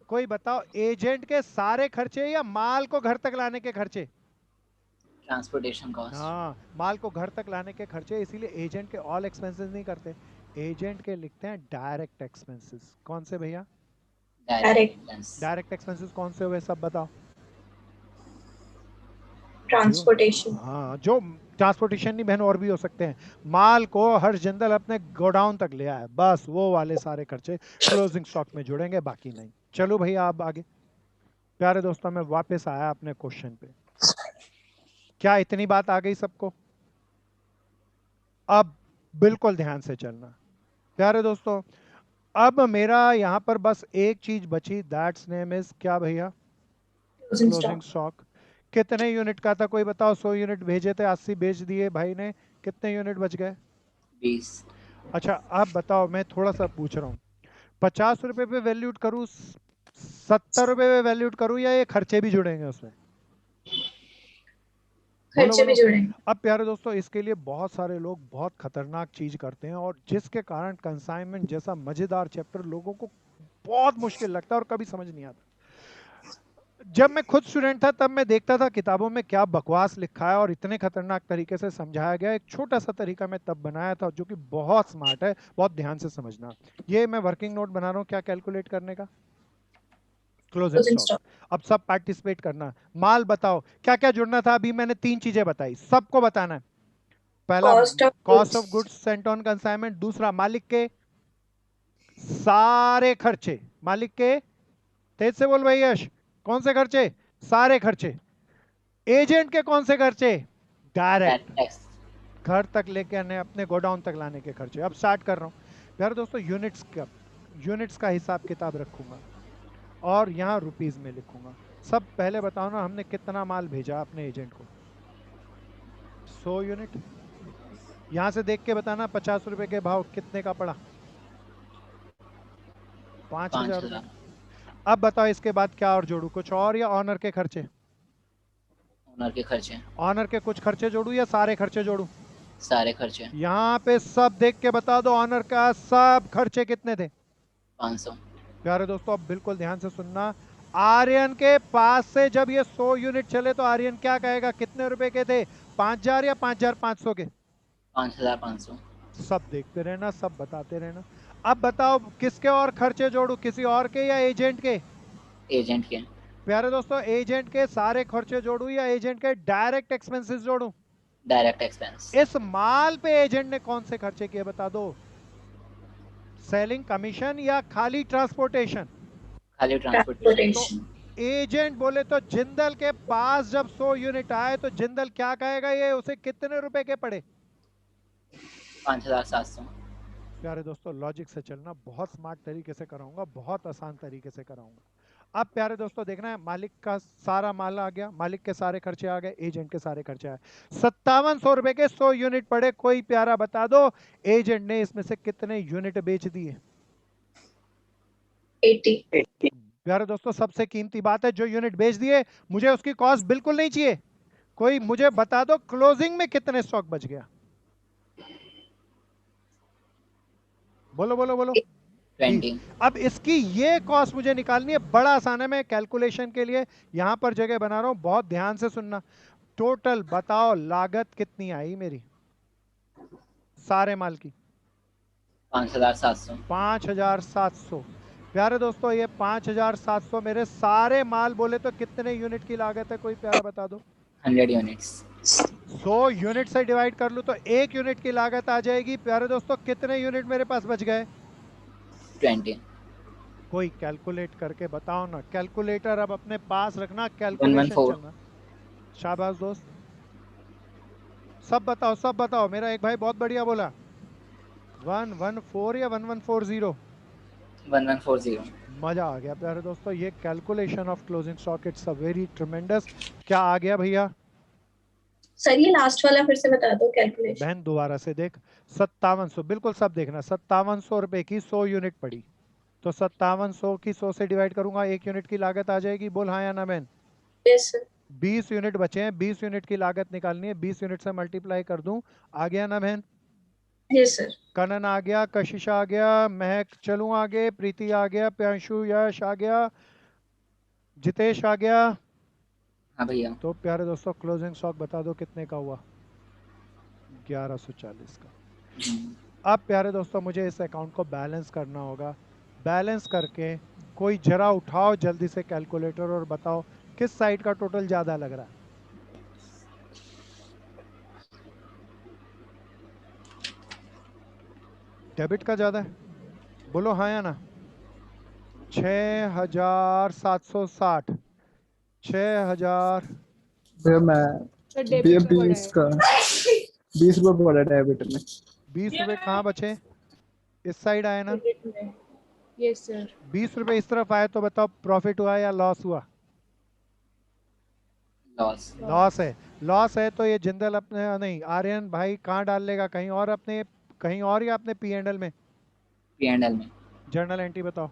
कोई बताओ, एजेंट के सारे खर्चे या माल को घर तक लाने के खर्चे? Transportation cost. हाँ, माल को घर तक लाने के खर्चे। इसीलिए एजेंट के ऑल एक्सपेंसेस नहीं करते, एजेंट के लिखते हैं डायरेक्ट एक्सपेंसेस। कौन से भैया? डायरेक्ट एक्सपेंसेस कौन से हुए सब बताओ? ट्रांसपोर्टेशन। हाँ, जो ट्रांसपोर्टेशन नहीं बहन, और भी हो सकते हैं। माल को हर जिंदल अपने गोडाउन तक ले आए, बस वो वाले सारे खर्चे क्लोजिंग स्टॉक में जुड़ेंगे, बाकी नहीं। चलो भैया आप आगे। प्यारे दोस्तों मैं वापस आया अपने क्वेश्चन पे। क्या इतनी बात आ गई सबको? अब बिल्कुल ध्यान से चलना प्यारे दोस्तों। अब मेरा यहाँ पर बस एक चीज बची, दैट्स नेम इज क्या भैया? Closing stock. कितने यूनिट का था कोई बताओ? 100 यूनिट भेजे थे, 80 बेच दिए भाई ने, कितने यूनिट बच गए? 20। अच्छा अब बताओ, मैं थोड़ा सा पूछ रहा हूँ, 50 रुपए पे वैल्यूट करूँ, 70 रुपए पे वैल्यूट करूँ, या ये खर्चे भी जुड़ेंगे उसमें? खर्चे भी जुड़ेंगे। अब प्यारे दोस्तों इसके लिए बहुत सारे लोग बहुत खतरनाक चीज करते हैं, और जिसके कारण कंसाइनमेंट जैसा मजेदार चैप्टर लोगों को बहुत मुश्किल लगता है और कभी समझ नहीं आता। जब मैं खुद स्टूडेंट था तब मैं देखता था किताबों में क्या बकवास लिखा है और इतने खतरनाक तरीके से समझाया गया। एक छोटा सा तरीका मैं तब बनाया था जो कि बहुत स्मार्ट है, बहुत ध्यान से समझना। ये मैं वर्किंग नोट बना रहा हूँ क्या कैलकुलेट करने का? Closing stock. अब सब पार्टिसिपेट करना। माल बताओ क्या क्या जुड़ना था? अभी मैंने 3 चीजें बताई, सबको बताना है। पहला cost of goods sent on consignment, दूसरा मालिक के सारे खर्चे, मालिक के, तेज से बोल भाई यश, कौन से खर्चे? सारे खर्चे। एजेंट के कौन से खर्चे? डायरेक्ट, घर तक लेके आने, अपने गोडाउन तक लाने के खर्चे। अब स्टार्ट कर रहा हूं प्यारे दोस्तों। यूनिट्स का हिसाब किताब रखूंगा और यहाँ रुपीस में लिखूंगा। सब पहले बताओ ना, हमने कितना माल भेजा अपने एजेंट को? 100 यूनिट। यहां से देख के बताना 50 रुपए के भाव कितने का पड़ा? 5,000 रुपए। अब बताओ इसके बाद क्या और जोड़ू, कुछ और या ऑनर के खर्चे? ऑनर के खर्चे। ऑनर के कुछ खर्चे जोड़ू या सारे खर्चे जोड़ू? सारे खर्चे। यहाँ पे सब देख के बता दो, ऑनर का सब खर्चे कितने थे? 500। प्यारे दोस्तों अब बिल्कुल ध्यान से सुनना, आर्यन के पास से जब ये 100 यूनिट चले तो आर्यन क्या कहेगा, कितने रुपए के थे, 5000 या 5500 के? 5500। सब देखते रहना, सब बताते रहना। अब बताओ किसके और खर्चे जोड़ू, किसी और के या एजेंट के? एजेंट के। प्यारे दोस्तों एजेंट के सारे खर्चे जोड़ू या एजेंट के डायरेक्ट एक्सपेंसेस जोड़ू? Direct expense. इस माल पे एजेंट ने कौन से खर्चे किए बता दो, सेलिंग कमीशन या खाली ट्रांसपोर्टेशन? खाली ट्रांसपोर्टेशन। ट्रांसपोर्टेशन। एजेंट बोले तो जिंदल के पास जब 100 यूनिट आए तो जिंदल क्या कहेगा, ये उसे कितने रुपए के पड़े? 5700। प्यारे दोस्तों लॉजिक से चलना, बहुत स्मार्ट तरीके से कराऊंगा, बहुत आसान तरीके से कराऊंगा। अब प्यारे दोस्तों देखना है, मालिक का सारा माल आ गया, मालिक के सारे खर्चे आ गए, एजेंट के सारे खर्चे आए, 5700 रुपए के 100 यूनिट पड़े। कोई प्यारा बता दो एजेंट ने इसमें से कितने यूनिट बेच दिए? 80। प्यारे दोस्तों सबसे कीमती बात है, जो यूनिट बेच दिए मुझे उसकी कॉस्ट बिल्कुल नहीं चाहिए, कोई मुझे बता दो क्लोजिंग में कितने स्टॉक बच गया? बोलो बोलो बोलो। 20। अब इसकी ये कॉस्ट मुझे निकालनी है, बड़ा आसान है, मैं कैलकुलेशन के लिए यहां पर जगह बना रहा हूं, बहुत ध्यान से सुनना। टोटल बताओ लागत कितनी आई मेरी सारे माल की? 5700। 5700। प्यारे दोस्तों ये 5700 मेरे सारे माल बोले तो कितने यूनिट की लागत है, कोई प्यारा बता दो? 100 यूनिट्स। 100 यूनिट से डिवाइड कर लूं तो 1 यूनिट की लागत आ जाएगी। प्यारे दोस्तों कितने यूनिट मेरे पास बच गए? 20। कोई कैलकुलेट करके बताओ ना, कैलकुलेटर अब अपने पास रखना, कैलकुलेशन 114। चलना। शाबाश दोस्त, सब बताओ सब बताओ। मेरा एक भाई बहुत बढ़िया बोला, 114 या 1140? 1140। मजा आ गया प्यारे दोस्तों, ये calculation of closing stock it's a very ट्रेमेंडस। क्या आ गया भैया? सर ये लास्ट वाला फिर से बता दो कैलकुलेशन। बहन दोबारा से देख, 5700 बिल्कुल सब देखना, 5700 रुपए की 100 यूनिट पड़ी, तो 5700 की 100 से डिवाइड करूंगा, 1 यूनिट की लागत आ जाएगी। बोल हाँ या ना बहन? Yes sir. 20 यूनिट बचे हैं, 20 यूनिट की लागत निकालनी है, 20 यूनिट से मल्टीप्लाई कर दूं, आ गया ना बहन? Yes sir. कनन आ गया, कशिश आ गया, महक चलू आगे, प्रीति आ गया, प्यांशु यश आ गया, जितेश आ गया। हाँ भैया। तो प्यारे दोस्तों क्लोजिंग स्टॉक बता दो कितने का हुआ? 1140 का। अब प्यारे दोस्तों मुझे इस अकाउंट को बैलेंस करना होगा, बैलेंस करके कोई जरा उठाओ जल्दी से कैलकुलेटर और बताओ किस साइड का टोटल ज्यादा लग रहा है? डेबिट का ज्यादा है, बोलो हाँ या ना? 6760, 6000। भैया मैं सर भैया डेबिट में पड़ा 20 है। का 20 रुपये पड़ा डेबिट में। 20 रुपए कहाँ बचे? इस साइड आए ना? डेबिट में। Yes sir. 20 रुपए इस तरफ आए तो बताओ प्रॉफिट हुआ या लॉस हुआ? लॉस। लॉस है। लॉस है तो ये जिंदल अपने नहीं, आर्यन भाई कहाँ डाल लेगा, कहीं और अपने, कहीं और या अपने P&L में? P&L में। जर्नल एंट्री बताओ,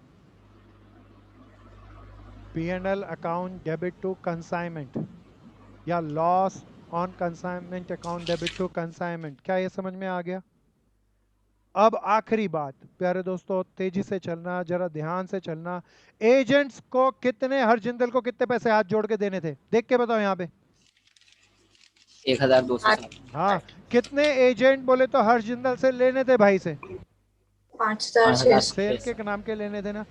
P&L account debit to consignment या loss on consignment account debit to consignment. क्या ये समझ में आ गया? अब आखिरी बात प्यारे दोस्तों, तेजी से चलना, जरा ध्यान से चलना। एजेंट्स को कितने, हर जिंदल को कितने पैसे हाथ जोड़ के देने थे, देख के बताओ यहाँ पे? 1260। हाँ, कितने एजेंट बोले तो हर जिंदल से लेने थे भाई से? 5600। सेल के नाम के लेने थे ना।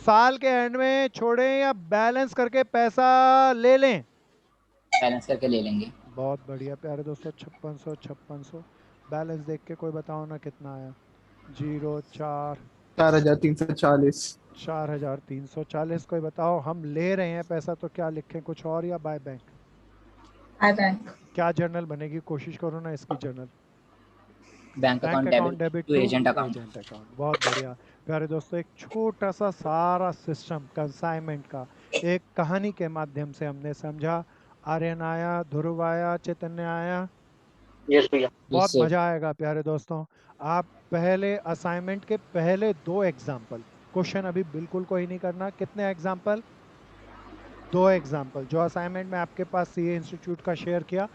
साल के एंड में छोड़े या बैलेंस करके पैसा ले लें? बैलेंस करके ले लेंगे। बहुत बढ़िया प्यारे दोस्तों, 5600 बैलेंस देख के कोई बताओ ना कितना आया? 04 4340। 4340। कोई बताओ, हम ले रहे हैं पैसा तो क्या लिखें, कुछ और या बाय बैंक? By bank. क्या जर्नल बनेगी, कोशिश करो ना इसकी journal. Bank account debit to agent account. Agent account, बहुत बढ़िया प्यारे दोस्तों। एक छोटा सा सारा सिस्टम कंसाइनमेंट का एक कहानी के माध्यम से हमने समझा। आर्यन आया, ध्रुव आया, चैतन्य आया। यस भैया। बहुत sir. मजा आएगा प्यारे दोस्तों। आप पहले असाइनमेंट के पहले 2 एग्जाम्पल, क्वेश्चन अभी बिल्कुल कोई नहीं करना। कितने एग्जाम्पल? 2 एग्जाम्पल जो असाइनमेंट में आपके पास CA इंस्टीट्यूट का शेयर किया,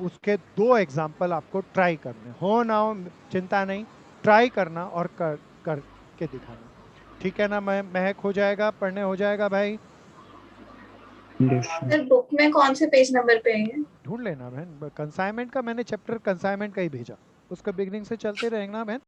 उसके 2 एग्जाम्पल आपको ट्राई करने हो ना हो चिंता नहीं, ट्राई करना और करके दिखाना। ठीक है ना, महक हो जाएगा, पढ़ने हो जाएगा भाई? सर बुक में कौन से पेज नंबर पे है? ढूंढ लेना बहन, कंसाइनमेंट का मैंने चैप्टर कंसाइनमेंट का ही भेजा, उसका बिगनिंग से चलते रहेंगे ना बहन।